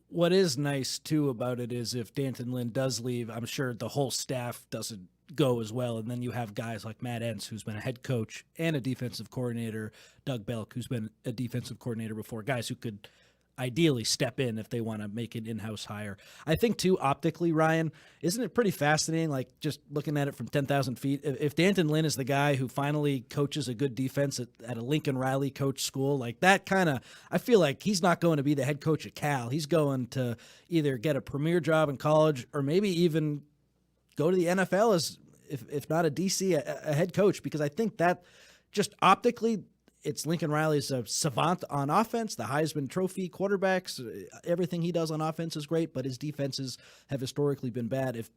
what is nice too about it is if D'Anton Lynn does leave, I'm sure the whole staff doesn't go as well. And then you have guys like Matt Entz, who's been a head coach and a defensive coordinator, Doug Belk, who's been a defensive coordinator before, guys who could ideally step in if they want to make an in-house hire. I think too, optically, Ryan, isn't it pretty fascinating? Like, just looking at it from 10,000 feet, if D'Anton Lynn is the guy who finally coaches a good defense at a Lincoln Riley coach school, like that kind of, I feel like he's not going to be the head coach at Cal. He's going to either get a premier job in college or maybe even go to the NFL as, if not a DC, a head coach, because I think that just optically, it's Lincoln Riley's a savant on offense, the Heisman Trophy quarterbacks. Everything he does on offense is great, but his defenses have historically been bad. If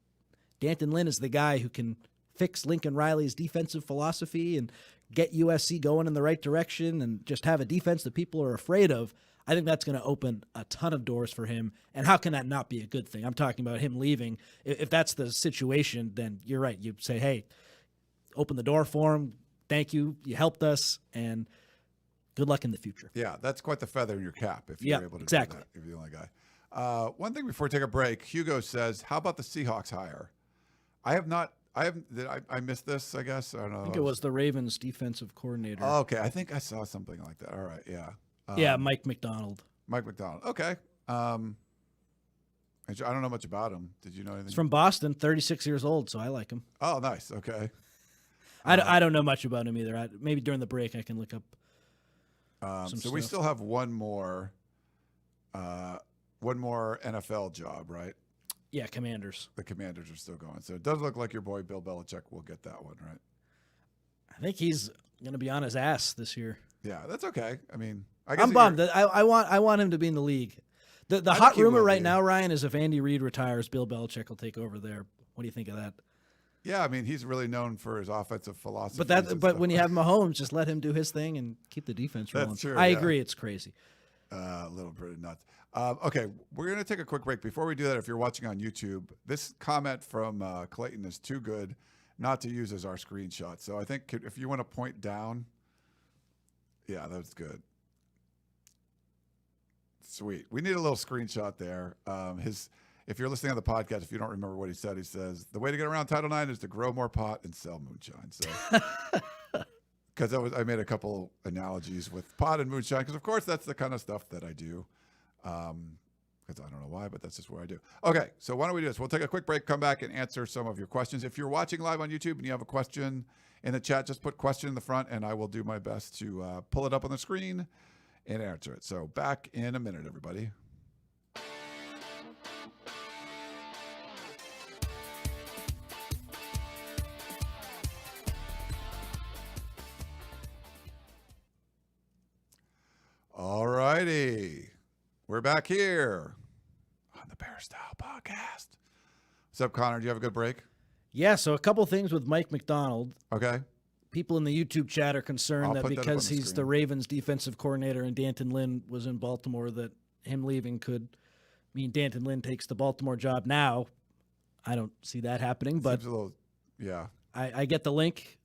D'Anton Lynn is the guy who can fix Lincoln Riley's defensive philosophy and get USC going in the right direction and just have a defense that people are afraid of, I think that's going to open a ton of doors for him. And how can that not be a good thing? I'm talking about him leaving. If that's the situation, then you're right. You say, hey, open the door for him. Thank you. You helped us. And good luck in the future. Yeah, that's quite the feather in your cap if you're able to do that, if you're the only guy. One thing before we take a break, Hugo says, how about the Seahawks hire? I missed this, I guess. I don't know. I think it was the Ravens defensive coordinator. Oh, okay. I think I saw something like that. All right. Yeah. Yeah, Mike McDonald. Mike McDonald. Okay. I don't know much about him. Did you know anything? He's from Boston, 36 years old, so I like him. Oh, nice. Okay. I don't know much about him either. Maybe during the break I can look up some stuff. We still have one more NFL job, right? Yeah, Commanders. The Commanders are still going. So it does look like your boy Bill Belichick will get that one, right? I think he's going to be on his ass this year. Yeah, that's okay. I mean, I guess I'm bummed. I want him to be in the league. The hot rumor right now, Ryan, is if Andy Reid retires, Bill Belichick will take over there. What do you think of that? Yeah, I mean, he's really known for his offensive philosophy. But when you have Mahomes, just let him do his thing and keep the defense rolling. That's true. I agree. It's crazy. A little pretty nuts. Okay, we're going to take a quick break. Before we do that, if you're watching on YouTube, this comment from Clayton is too good not to use as our screenshot. So I think if you want to point down, yeah, that's good. Sweet. We need a little screenshot there. If you're listening on the podcast, if you don't remember what he says, the way to get around Title IX is to grow more pot and sell moonshine. So, because I made a couple analogies with pot and moonshine, because of course that's the kind of stuff that I do. Because I don't know why, but that's just what I do. Okay, so why don't we do this? We'll take a quick break, come back and answer some of your questions. If you're watching live on YouTube and you have a question in the chat, just put question in the front and I will do my best to pull it up on the screen and answer it. So back in a minute, everybody. All righty. We're back here on the Peristyle Podcast. What's up, Connor? Do you have a good break? Yeah, so a couple things with Mike McDonald. Okay. People in the YouTube chat are concerned that because he's the Ravens defensive coordinator and D'Anton Lynn was in Baltimore, that him leaving could mean D'Anton Lynn takes the Baltimore job now. I don't see that happening, but seems a little, yeah. I get the link.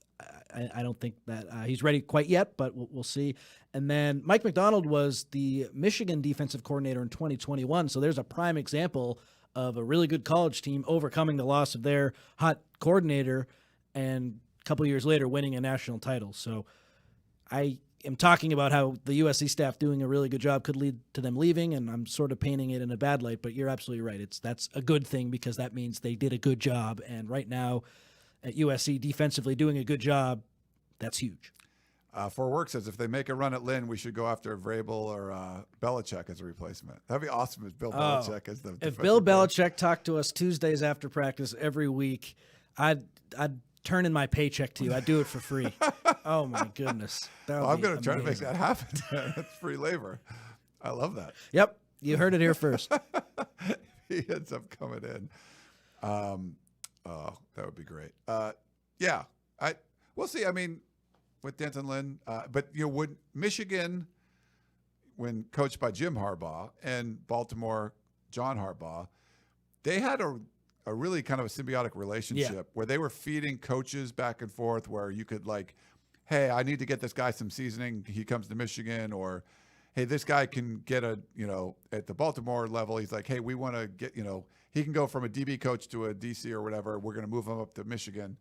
I don't think that he's ready quite yet, but we'll see. And then Mike McDonald was the Michigan defensive coordinator in 2021, so there's a prime example of a really good college team overcoming the loss of their hot coordinator and a couple years later winning a national title. So I am talking about how the USC staff doing a really good job could lead to them leaving, and I'm sort of painting it in a bad light, but you're absolutely right. That's a good thing because that means they did a good job, and right now at USC defensively doing a good job, that's huge. For Work says if they make a run at Lynn, we should go after Vrabel or Belichick as a replacement. That'd be awesome if Bill Belichick is the. If Bill Belichick talked to us Tuesdays after practice every week, I'd turn in my paycheck to you. I'd do it for free. Oh my goodness! I'm going to try to make that happen. That's free labor. I love that. Yep, you heard it here first. He ends up coming in. Oh, that would be great. Yeah, we'll see. I mean, with D'Anton Lynn, but would Michigan, when coached by Jim Harbaugh, and Baltimore, John Harbaugh, they had a really kind of a symbiotic relationship where they were feeding coaches back and forth, where you could hey, I need to get this guy some seasoning. He comes to Michigan, or hey, this guy can get at the Baltimore level. He's like, hey, we want to get, he can go from a DB coach to a DC or whatever. We're going to move him up to Michigan.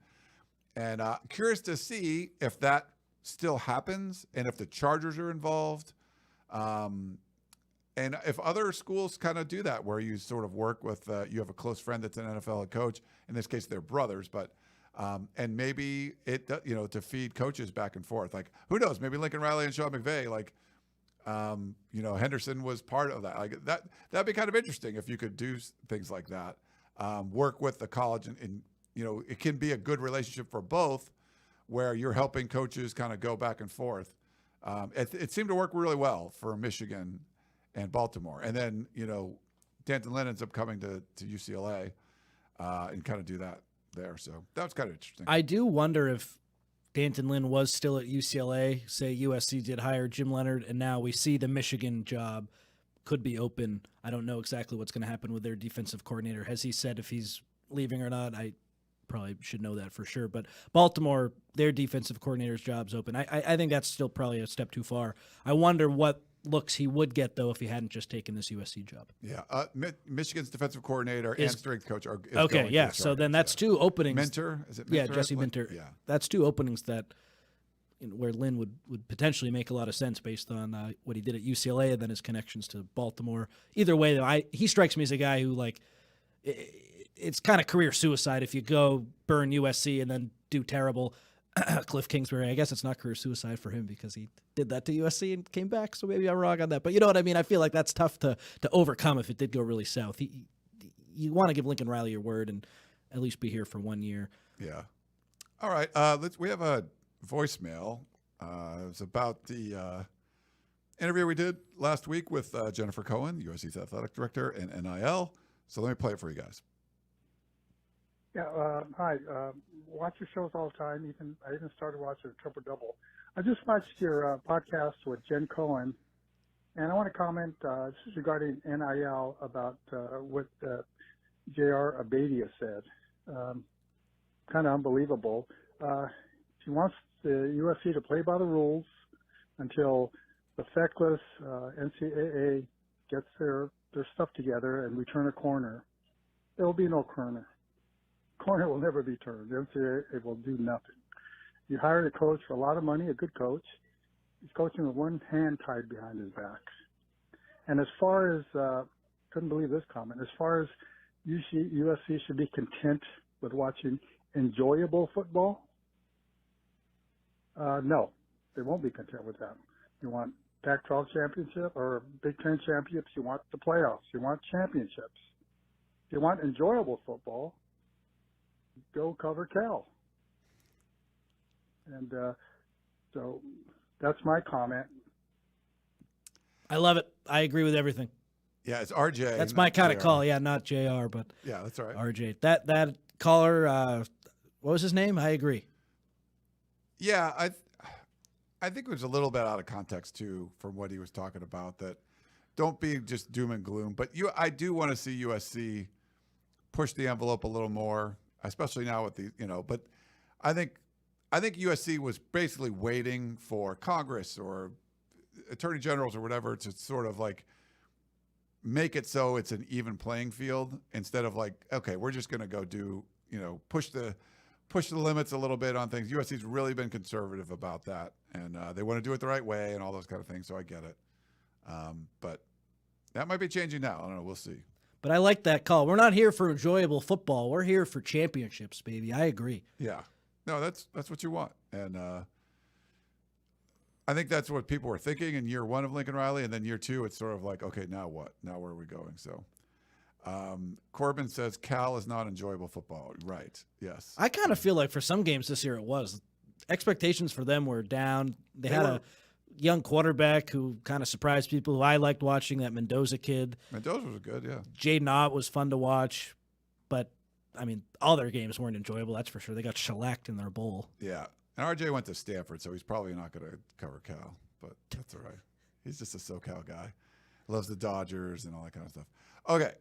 And curious to see if that still happens and if the Chargers are involved. And if other schools kind of do that, where you sort of work with, you have a close friend that's an NFL head coach. In this case, they're brothers, but and maybe it, to feed coaches back and forth. Like, who knows? Maybe Lincoln Riley and Sean McVay, Henderson was part of that. That'd be kind of interesting if you could do things like that. Work with the college, and it can be a good relationship for both, where you're helping coaches kind of go back and forth. It seemed to work really well for Michigan and Baltimore. And then, D'Anton Lynn ends up coming to UCLA. and kind of do that there. So that was kind of interesting. I do wonder if D'Anton Lynn was still at UCLA, say USC did hire Jim Leonard, and now we see the Michigan job could be open. I don't know exactly what's going to happen with their defensive coordinator. Has he said if he's leaving or not? I probably should know that for sure. But Baltimore, their defensive coordinator's job's open. I think that's still probably a step too far. I wonder what looks he would get, though, if he hadn't just taken this USC job. Yeah. Michigan's defensive coordinator and strength coach are okay, yeah. So then that's two openings. Minter? Is it Minter? Yeah, Jesse Minter. Yeah. That's two openings that where Lynn would potentially make a lot of sense based on what he did at UCLA and then his connections to Baltimore. Either way, though, he strikes me as a guy who, like, it's kind of career suicide if you go burn USC and then do terrible. Cliff Kingsbury, I guess it's not career suicide for him because he did that to USC and came back, so maybe I'm wrong on that. But you know what I mean? I feel like that's tough to overcome if it did go really south. You want to give Lincoln Riley your word and at least be here for 1 year. Yeah. All right. We have a voicemail. It was about the interview we did last week with Jennifer Cohen, USC's athletic director, and NIL. So let me play it for you guys. Yeah, hi. Watch your shows all the time. I even started watching a Triple Double. I just watched your podcast with Jen Cohen, and I want to comment. This is regarding NIL about what J.R. Abadia said. Kind of unbelievable. She wants the USC to play by the rules until the feckless NCAA gets their stuff together and we turn a corner. There will be no corner. Corner will never be turned. The NCAA will do nothing. You hired a coach for a lot of money, a good coach. He's coaching with one hand tied behind his back. And as far as, couldn't believe this comment, as far as USC should be content with watching enjoyable football, no, they won't be content with that. You want Pac-12 championship or Big Ten championships, you want the playoffs, you want championships. If you want enjoyable football, go cover Cal. And so that's my comment. I love it. I agree with everything. Yeah, it's RJ. That's my kind of call. Yeah, not JR, but yeah, that's all right. RJ. That caller, what was his name? I agree. Yeah, I think it was a little bit out of context too from what he was talking about. That don't be just doom and gloom, but I do want to see USC push the envelope a little more, especially now with the But I think USC was basically waiting for Congress or attorney generals or whatever to sort of like make it so it's an even playing field instead of like, okay, we're just going to go do push the limits a little bit on things. USC's really been conservative about that, and they want to do it the right way and all those kind of things. So I get it, but that might be changing now. I don't know. We'll see. But I like that call. We're not here for enjoyable football. We're here for championships, baby. I agree. Yeah. No, that's what you want. And I think that's what people were thinking in year one of Lincoln Riley. And then year two, it's sort of like, okay, now what? Now where are we going? So Corbin says Cal is not enjoyable football. Right. Yes. I kind of feel like for some games this year it was. Expectations for them were down. They had a young quarterback who kind of surprised people who I liked watching, that Mendoza kid. Mendoza was good, yeah. Jaden Ott was fun to watch, but, I mean, all their games weren't enjoyable, that's for sure. They got shellacked in their bowl. Yeah, and RJ went to Stanford, so he's probably not going to cover Cal, but that's all right. He's just a SoCal guy. Loves the Dodgers and all that kind of stuff. Okay,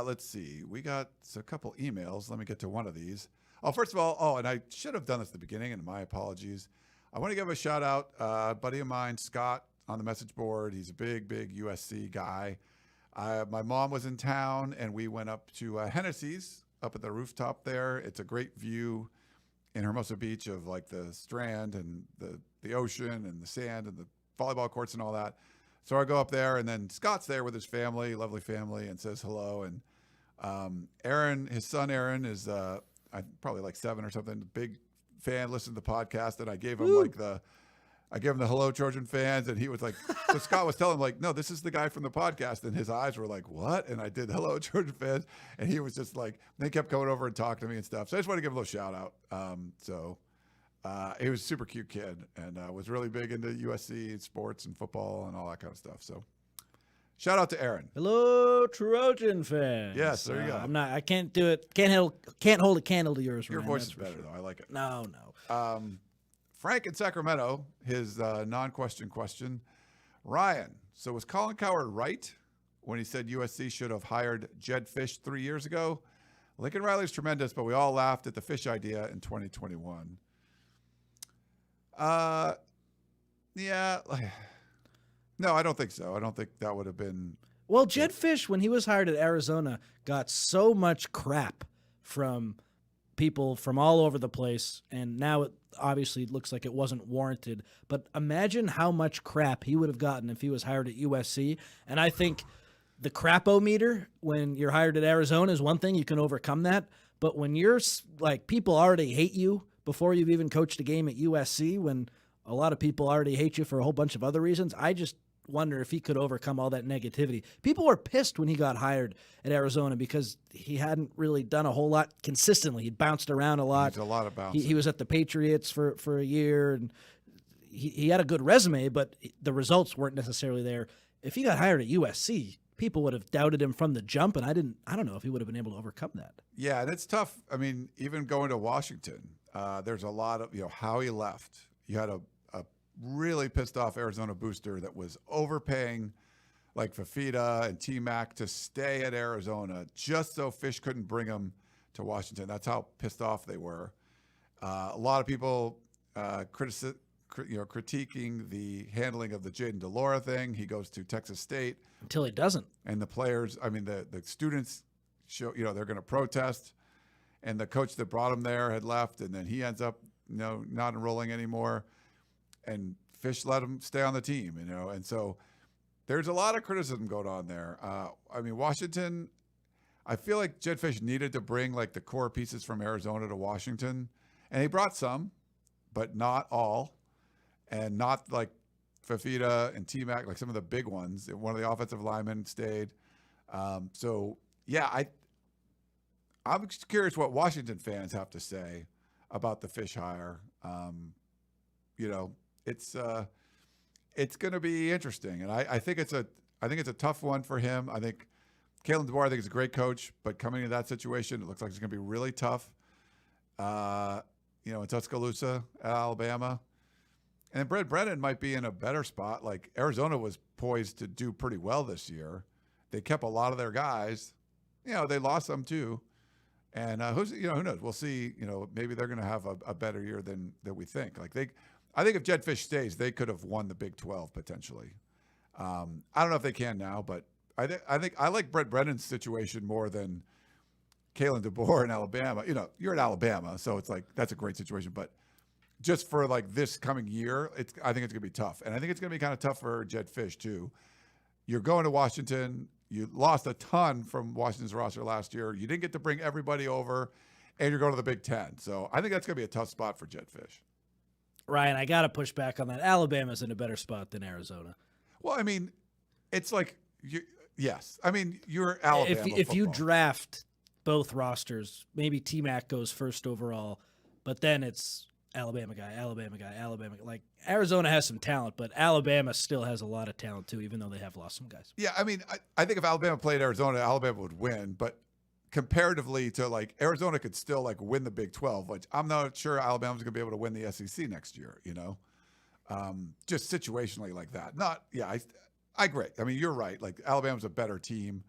let's see. We got a couple emails. Let me get to one of these. Oh, first of all, and I should have done this at the beginning, and my apologies. I want to give a shout out, a buddy of mine, Scott, on the message board. He's a big USC guy. My mom was in town, and we went up to Hennessy's up at the rooftop there. It's a great view in Hermosa Beach of like the Strand and the ocean and the sand and the volleyball courts and all that. So I go up there, and then Scott's there with his family, lovely family, and says hello. And Aaron, his son Aaron, is probably like 7 or something, big fan, listened to the podcast, and I gave him the hello Trojan fans, and he was like, so Scott was telling him like, no, this is the guy from the podcast, and his eyes were like, what? And I did hello Trojan fans, and he was just like, they kept coming over and talking to me and stuff. So I just want to give a little shout out. He was a super cute kid and was really big into USC sports and football and all that kind of stuff. So Shout out to Aaron. Hello, Trojan fans. Yes, there you go. I can't do it. Can't hold a candle to yours. Your Ryan, voice that's is for better, sure. though. I like it. No. Frank in Sacramento, his non-question question. Ryan, so was Colin Cowherd right when he said USC should have hired Jed Fish 3 years ago? Lincoln Riley's tremendous, but we all laughed at the Fish idea in 2021. Yeah. No, I don't think so. I don't think that would have been. Well, Jed Fish, when he was hired at Arizona, got so much crap from people from all over the place, and now it obviously looks like it wasn't warranted. But imagine how much crap he would have gotten if he was hired at USC. And I think the crapometer when you're hired at Arizona is one thing. You can overcome that. But when you're like, people already hate you before you've even coached a game at USC, when a lot of people already hate you for a whole bunch of other reasons, I just wonder if he could overcome all that negativity. People were pissed when he got hired at Arizona because he hadn't really done a whole lot consistently. He'd bounced around a lot. There's a lot of bouncing. He was at the Patriots for a year, and he had a good resume, but the results weren't necessarily there. If he got hired at USC, people would have doubted him from the jump, and I don't know if he would have been able to overcome that. Yeah, and it's tough. I mean, even going to Washington, there's a lot of, how he left. You had a really pissed off Arizona booster that was overpaying like Fafita and T-Mac to stay at Arizona just so Fish couldn't bring him to Washington. That's how pissed off they were. A lot of people critiquing the handling of the Jaden DeLora thing. He goes to Texas State. Until he doesn't. And the players, the students show, they're going to protest. And the coach that brought him there had left, and then he ends up, not enrolling anymore. And Fish let him stay on the team, and so there's a lot of criticism going on there. Washington, I feel like Jed Fish needed to bring like the core pieces from Arizona to Washington, and he brought some, but not all, and not like Fafita and T-Mac, like some of the big ones. One of the offensive linemen stayed. I'm just curious what Washington fans have to say about the Fish hire. It's going to be interesting, and I think it's a tough one for him. I think Kalen DeBoer, is a great coach, but coming into that situation, it looks like it's going to be really tough. In Tuscaloosa, Alabama, and then Brett Brennan might be in a better spot. Like Arizona was poised to do pretty well this year. They kept a lot of their guys. They lost some too, and who knows? We'll see. Maybe they're going to have a better year than we think. I think if Jed Fish stays, they could have won the Big 12 potentially. I don't know if they can now, but I think I like Brett Brennan's situation more than Kalen DeBoer in Alabama. You're in Alabama, so it's like that's a great situation. But just for like this coming year, I think it's going to be tough, and I think it's going to be kind of tough for Jed Fish too. You're going to Washington. You lost a ton from Washington's roster last year. You didn't get to bring everybody over, and you're going to the Big Ten. So I think that's going to be a tough spot for Jed Fish. Ryan, I got to push back on that. Alabama's in a better spot than Arizona. Well, it's like, yes. You're Alabama. If you draft both rosters, maybe T-Mac goes first overall, but then it's Alabama guy. Like Arizona has some talent, but Alabama still has a lot of talent too, even though they have lost some guys. Yeah, I think if Alabama played Arizona, Alabama would win, but comparatively to like Arizona could still like win the Big 12, which I'm not sure Alabama's going to be able to win the SEC next year, just situationally like that. I agree. You're right. Like Alabama's a better team,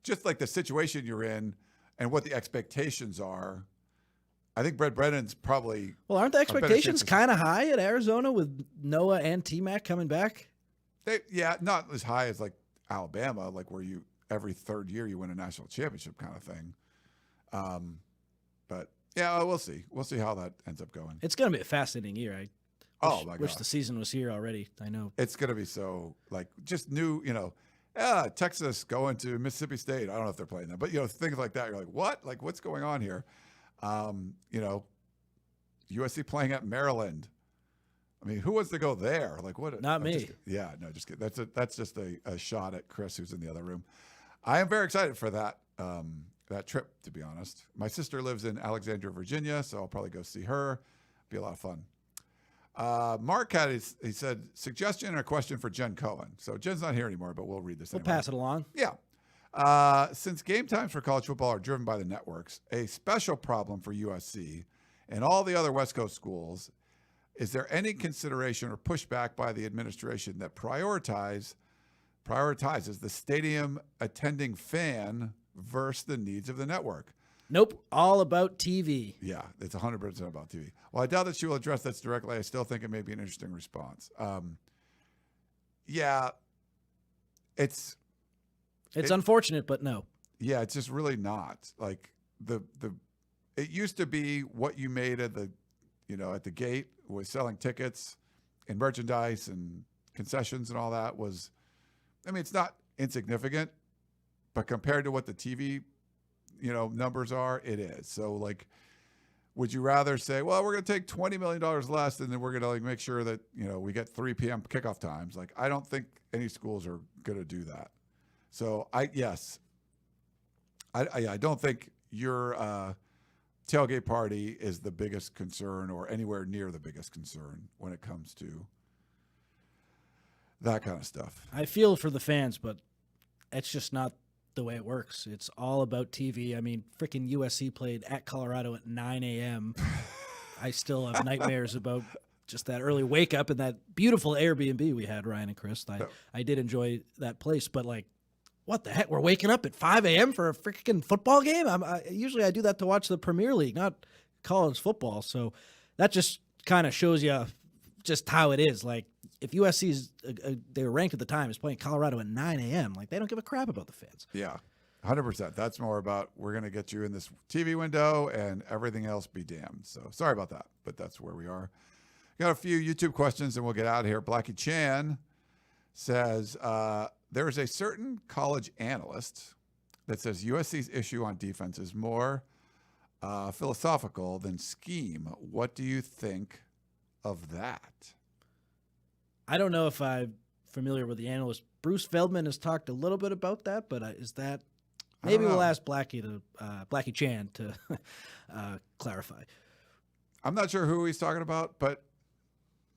just like the situation you're in and what the expectations are. I think Brett Brennan's probably. Well, aren't the expectations kind of high at Arizona with Noah and T-Mac coming back? Not as high as like Alabama, like where you every third year you win a national championship kind of thing. But yeah, we'll see. We'll see how that ends up going. It's going to be a fascinating year. I wish the season was here already. I know. It's going to be so like just new, Texas going to Mississippi State. I don't know if they're playing that, but things like that. You're like, what? Like what's going on here? USC playing at Maryland. Who wants to go there? Like what? Not me. Just kidding. That's just a shot at Chris, who's in the other room. I am very excited for that trip, to be honest. My sister lives in Alexandria, Virginia, so I'll probably go see her. Be a lot of fun. Mark he said, suggestion or question for Jen Cohen. So Jen's not here anymore, but we'll read this We'll anyway. pass it along. Yeah. Since game times for college football are driven by the networks, a special problem for USC and all the other West Coast schools, is there any consideration or pushback by the administration that prioritizes the stadium attending fan versus the needs of the network? Nope. All about TV. Yeah, it's 100% about TV. Well, I doubt that she will address this directly. I still think it may be an interesting response. Yeah, it's unfortunate, but no. Yeah, it's just really not. Like it used to be what you made at the gate was selling tickets and merchandise and concessions and all that was, I mean, it's not insignificant, but compared to what the TV, numbers are, it is. So like, would you rather say, well, we're going to take $20 million less and then we're going to make sure that, we get 3 p.m. kickoff times? Like, I don't think any schools are going to do that. So I don't think your tailgate party is the biggest concern or anywhere near the biggest concern when it comes to that kind of stuff. I feel for the fans, but it's just not the way it works. It's all about TV. I mean, freaking USC played at Colorado at 9 a.m. I still have nightmares about just that early wake up and that beautiful Airbnb we had, Ryan and Chris. I did enjoy that place, but like, what the heck? We're waking up at 5 a.m. for a freaking football game? Usually I do that to watch the Premier League, not college football. So that just kind of shows you just how it is. Like, if USC's, they were ranked at the time, is playing Colorado at 9 a.m., like, they don't give a crap about the fans. Yeah, 100%. That's more about, we're going to get you in this TV window and everything else be damned. So sorry about that, but that's where we are. Got a few YouTube questions and we'll get out of here. Blackie Chan says, there is a certain college analyst that says USC's issue on defense is more philosophical than scheme. What do you think of that? I don't know if I'm familiar with the analyst. Bruce Feldman has talked a little bit about that, but is that maybe we'll ask Blackie Chan to clarify. I'm not sure who he's talking about, but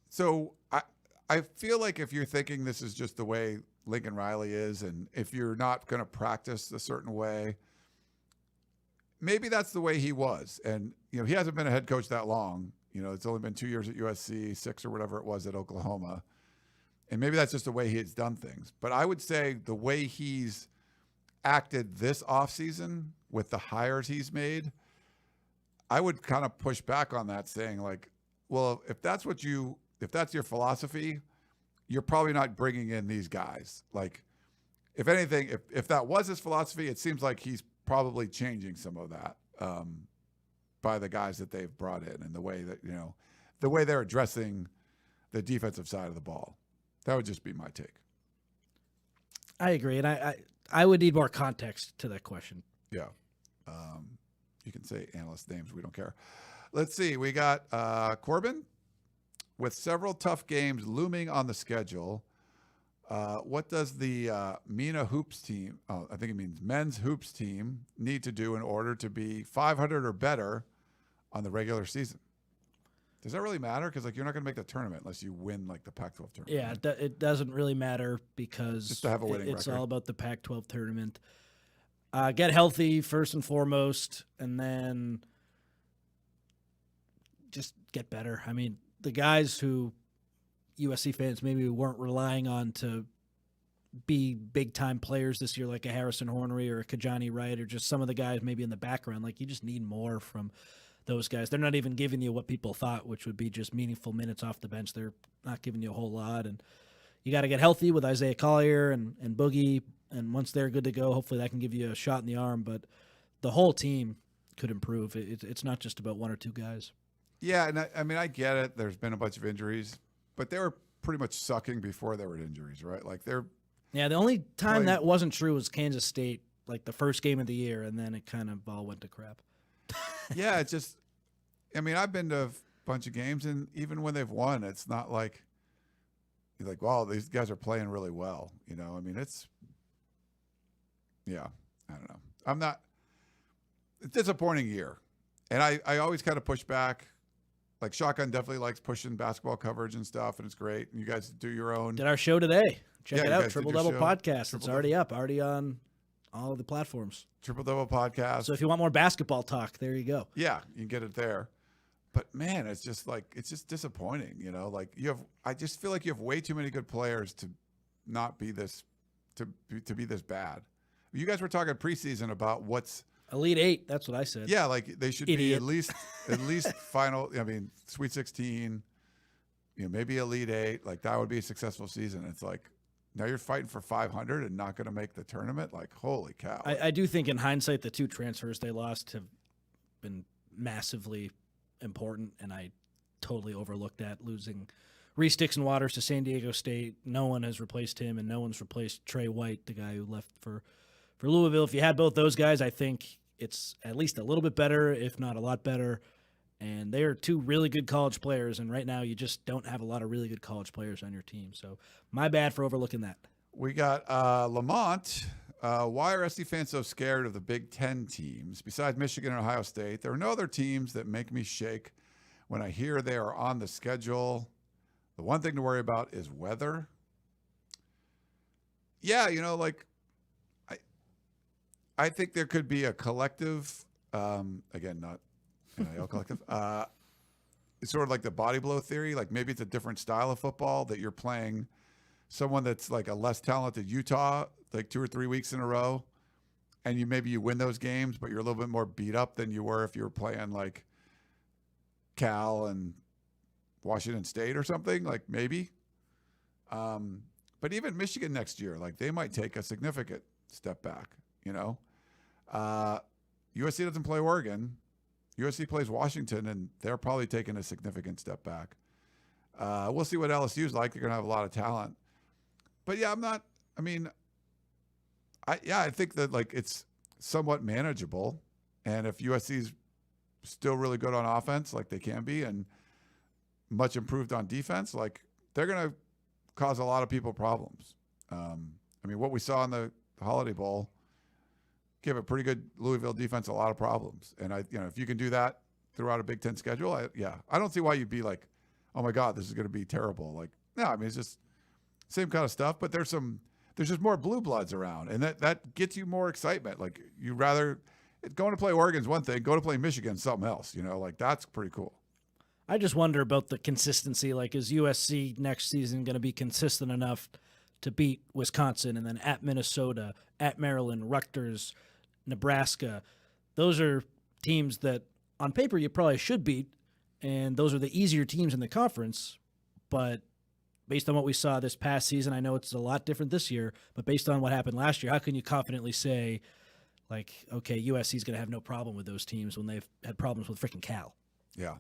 so I feel like if you're thinking this is just the way Lincoln Riley is, and if you're not going to practice a certain way, maybe that's the way he was. And, he hasn't been a head coach that long. It's only been 2 years at USC, 6 or whatever it was at Oklahoma. And maybe that's just the way he's done things. But I would say the way he's acted this offseason with the hires he's made, I would kind of push back on that, saying like, well, if that's your philosophy, you're probably not bringing in these guys. Like, if anything, if that was his philosophy, it seems like he's probably changing some of that by the guys that they've brought in and the way that, the way they're addressing the defensive side of the ball. That would just be my take. I agree. And I would need more context to that question. Yeah. You can say analyst names. We don't care. Let's see. We got Corbin. With several tough games looming on the schedule, what does the MENA Hoops team, I think it means men's hoops team, need to do in order to be 500 or better on the regular season? Does that really matter? Because you're not going to make the tournament unless you win the Pac-12 tournament. Yeah, it doesn't really matter because just to have a winning it's record. all about the Pac-12 tournament. Get healthy first and foremost, and then just get better. I mean, the guys who USC fans maybe weren't relying on to be big-time players this year, like a Harrison Hornery or a Kajani Wright, or just some of the guys maybe in the background, you just need more from those guys. They're not even giving you what people thought, which would be just meaningful minutes off the bench. They're not giving you a whole lot, and you got to get healthy with Isaiah Collier and Boogie, and once they're good to go, hopefully that can give you a shot in the arm, but the whole team could improve. It's not just about one or two guys. Yeah, and I get it. There's been a bunch of injuries, but they were pretty much sucking before there were injuries, right? The only time that wasn't true was Kansas State, the first game of the year, and then it kind of all went to crap. Yeah, it's just, I've been to a bunch of games, and even when they've won, it's not like you're like, wow, these guys are playing really well. It's, yeah, I don't know. It's a disappointing year. And I always kind of push back Like Shotgun definitely likes pushing basketball coverage and stuff, and it's great. And you guys do your own. Did our show today. Check Yeah, it you out. guys did Triple your Double show. Podcast. Triple It's already up, already on all of the platforms. Triple Double Podcast. So if you want more basketball talk, there you go. Yeah, you can get it there. But man, it's just disappointing, you know. Like I just feel like you have way too many good players to not be this, to be this bad. You guys were talking preseason about what's Elite Eight. That's what I said. yeah, like they should be Idiot. at least final. I mean, Sweet 16. You know, maybe Elite Eight. Like that would be a successful season. It's like now you're fighting for 500 and not going to make the tournament. Like holy cow! I do think in hindsight, the 2 transfers they lost have been massively important, and I totally overlooked that, losing Reese Dixon Waters to San Diego State. No one has replaced him, and no one's replaced Trey White, the guy who left for Louisville. If you had both those guys, I think it's at least a little bit better, if not a lot better. And they are 2 really good college players, and right now you just don't have a lot of really good college players on your team. So my bad for overlooking that. We got Lamont. Why are SC fans so scared of the Big Ten teams? Besides Michigan and Ohio State, there are no other teams that make me shake when I hear they are on the schedule. The one thing to worry about is weather. Yeah, you know, like I think there could be a collective, again, not NIL collective. It's sort of like the body blow theory. Like maybe it's a different style of football that you're playing someone that's like a less talented Utah, like 2 or 3 weeks in a row, and you win those games, but you're a little bit more beat up than you were if you were playing like Cal and Washington State or something, like maybe. But even Michigan next year, like they might take a significant step back, you know. USC doesn't play Oregon. USC plays Washington, and they're probably taking a significant step back. We'll see what LSU's like. They're going to have a lot of talent. But yeah, I think that like it's somewhat manageable. And if USC's still really good on offense, like they can be, and much improved on defense, like they're going to cause a lot of people problems. What we saw in the Holiday Bowl gave a pretty good Louisville defense a lot of problems. And if you can do that throughout a Big Ten schedule, I don't see why you'd be like, oh my God, this is going to be terrible. Like, no, it's just same kind of stuff, but there's just more blue bloods around, and that gets you more excitement. Like you rather going to play Oregon's one thing, go to play Michigan something else, like that's pretty cool. I just wonder about the consistency. Like, is USC next season going to be consistent enough to beat Wisconsin and then at Minnesota, at Maryland, Rutgers, Nebraska? Those are teams that on paper you probably should beat, and those are the easier teams in the conference. But based on what we saw this past season, I know it's a lot different this year, but based on what happened last year, how can you confidently say, like, okay, USC is going to have no problem with those teams when they've had problems with freaking Cal? Yeah.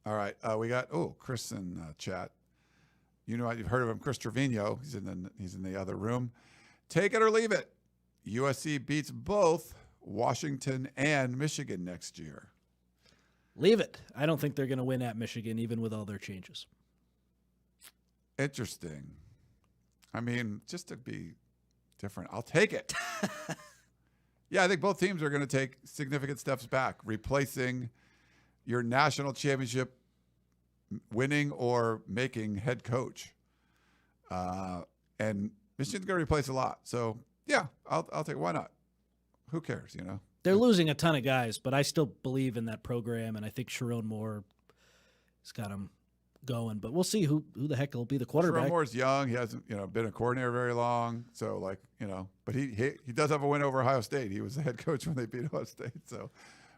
All right. We got Chris in chat. You've heard of him, Chris Trevino. He's in the other room. Take it or leave it. USC beats both Washington and Michigan next year. Leave it. I don't think they're going to win at Michigan, even with all their changes. Interesting. Just to be different, I'll take it. Yeah, I think both teams are going to take significant steps back, replacing your national championship winning or making head coach. And Michigan's going to replace a lot. So, yeah, I'll take it. Why not? Who cares, They're losing a ton of guys, but I still believe in that program, and I think Sharon Moore has got them going. But we'll see who the heck will be the quarterback. Sharon Moore's young. He hasn't, been a coordinator very long. So, but he does have a win over Ohio State. He was the head coach when they beat Ohio State. So,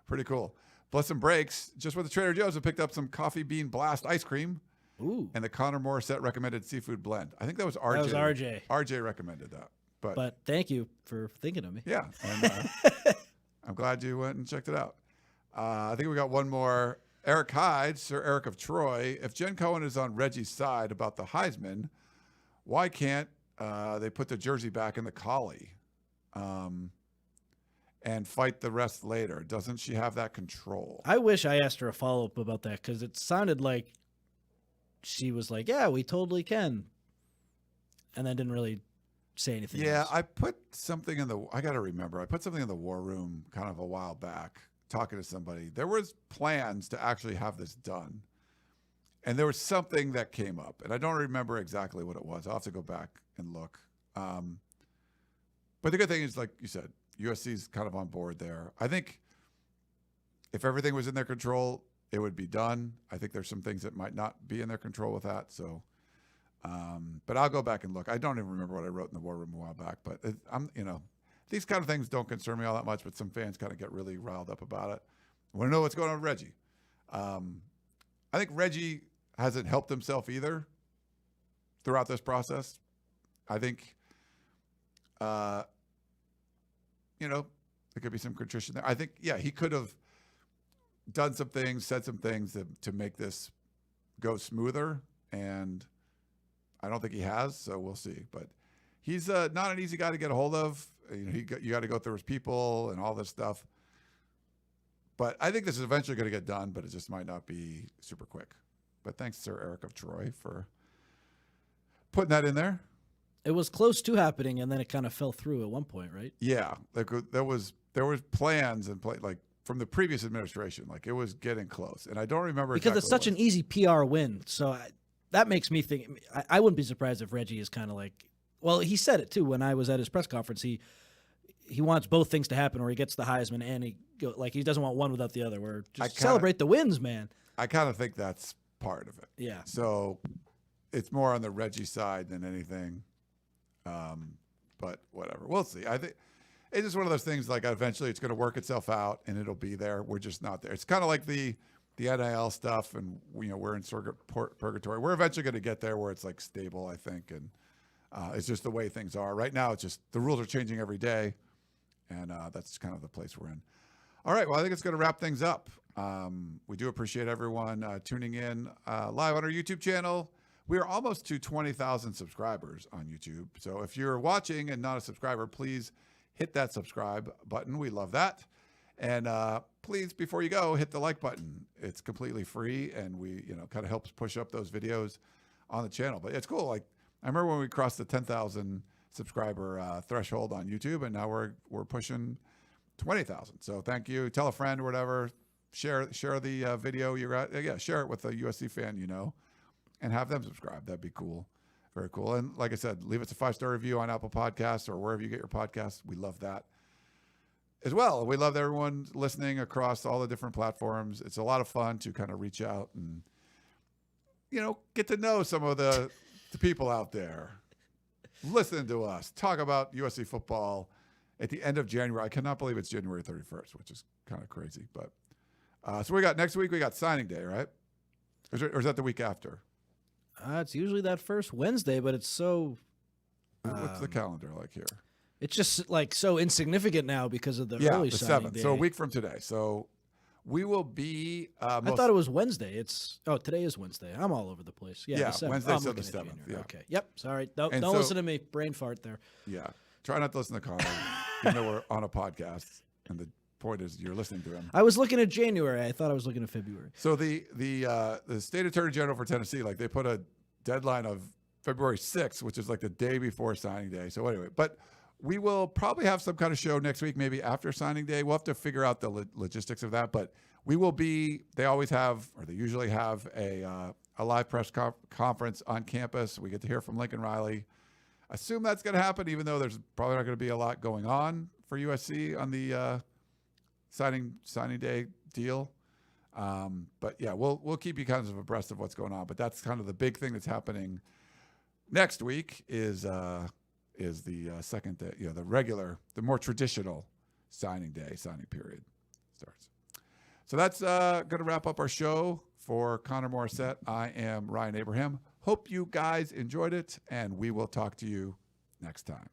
pretty cool. Plus some breaks. Just with the Trader Joe's, I picked up some Coffee Bean Blast ice cream. Ooh. And the Connor Morrissette recommended seafood blend. I think that was RJ. That was RJ. RJ recommended that. But thank you for thinking of me. Yeah. And, I'm glad you went and checked it out. I think we got one more. Eric Hyde, Sir Eric of Troy. If Jen Cohen is on Reggie's side about the Heisman, why can't they put the jersey back in the collie and fight the rest later? Doesn't she have that control? I wish I asked her a follow-up about that, because it sounded like she was like, yeah, we totally can. And then didn't really say anything else. I put something I got to remember. I put something in the war room kind of a while back, talking to somebody. There was plans to actually have this done. And there was something that came up, and I don't remember exactly what it was. I'll have to go back and look. But the good thing is, like you said, USC's kind of on board there. I think if everything was in their control, it would be done. I think there's some things that might not be in their control with that. So, but I'll go back and look. I don't even remember what I wrote in the war room a while back, but these kind of things don't concern me all that much, but some fans kind of get really riled up about it. I want to know what's going on with Reggie. I think Reggie hasn't helped himself either throughout this process. I think, there could be some contrition there. I think, he could have done some things, said some things to make this go smoother, and I don't think he has, so we'll see. But he's not an easy guy to get a hold of. You got to go through his people and all this stuff. But I think this is eventually going to get done, but it just might not be super quick. But thanks, Sir Eric of Troy, for putting that in there. It was close to happening, and then it kind of fell through at one point, right? Yeah, like there was plans and like from the previous administration, like it was getting close, and I don't remember because it's such an easy PR win. So that makes me think. I wouldn't be surprised if Reggie is kind of like. Well, he said it too when I was at his press conference. He wants both things to happen, where he gets the Heisman and he doesn't want one without the other. Where celebrate the wins, man. I kind of think that's part of it. Yeah. So it's more on the Reggie side than anything. But whatever, we'll see. I think it's just one of those things. Like eventually, it's going to work itself out, and it'll be there. We're just not there. It's kind of like the NIL stuff, and we're in sort of purgatory. We're eventually going to get there where it's like stable, I think, and it's just the way things are right now. It's just the rules are changing every day, and that's kind of the place we're in. All right, well, I think it's going to wrap things up. We do appreciate everyone tuning in live on our YouTube channel. We are almost to 20,000 subscribers on YouTube. So if you're watching and not a subscriber, please hit that subscribe button. We love that. And please, before you go, hit the like button. It's completely free, and we, kind of helps push up those videos on the channel. But it's cool. Like I remember when we crossed the 10,000 subscriber threshold on YouTube, and now we're pushing 20,000. So thank you. Tell a friend or whatever. Share the video you're at. Share it with a USC fan and have them subscribe. That'd be cool. Very cool. And like I said, leave us a 5-star review on Apple Podcasts or wherever you get your podcasts. We love that as well. We love everyone listening across all the different platforms. It's a lot of fun to kind of reach out and, get to know some of the people out there. Listen to us talk about USC football at the end of January. I cannot believe it's January 31st, which is kind of crazy. But so next week, we got signing day, right? Or is that the week after? It's usually that first Wednesday, but it's so. What's the calendar like here? It's just like so insignificant now because of the early the signing 7th. day. So a week from today. So we will be. I thought it was Wednesday. Today is Wednesday. I'm all over the place. Yeah, the 7th. Wednesday, so the 7th. Yeah. Okay. Yep. Sorry. Don't listen to me. Brain fart there. Yeah. Try not to listen to Connor, even though we're on a podcast, and the point is you're listening to him. I was looking at January. I thought I was looking at February. So the state attorney general for Tennessee, like they put a deadline of February 6th, which is like the day before signing day. So anyway, but we will probably have some kind of show next week, maybe after signing day. We'll have to figure out the logistics of that, but we will be. They always have, or they usually have a live press conference on campus. We get to hear from Lincoln Riley. Assume that's going to happen, even though there's probably not going to be a lot going on for USC on the signing day deal. But yeah, we'll keep you kind of abreast of what's going on. But that's kind of the big thing that's happening next week is the second day, the more traditional signing period starts. So that's going to wrap up our show. For Connor Morrissette, I am Ryan Abraham. Hope you guys enjoyed it, and we will talk to you next time.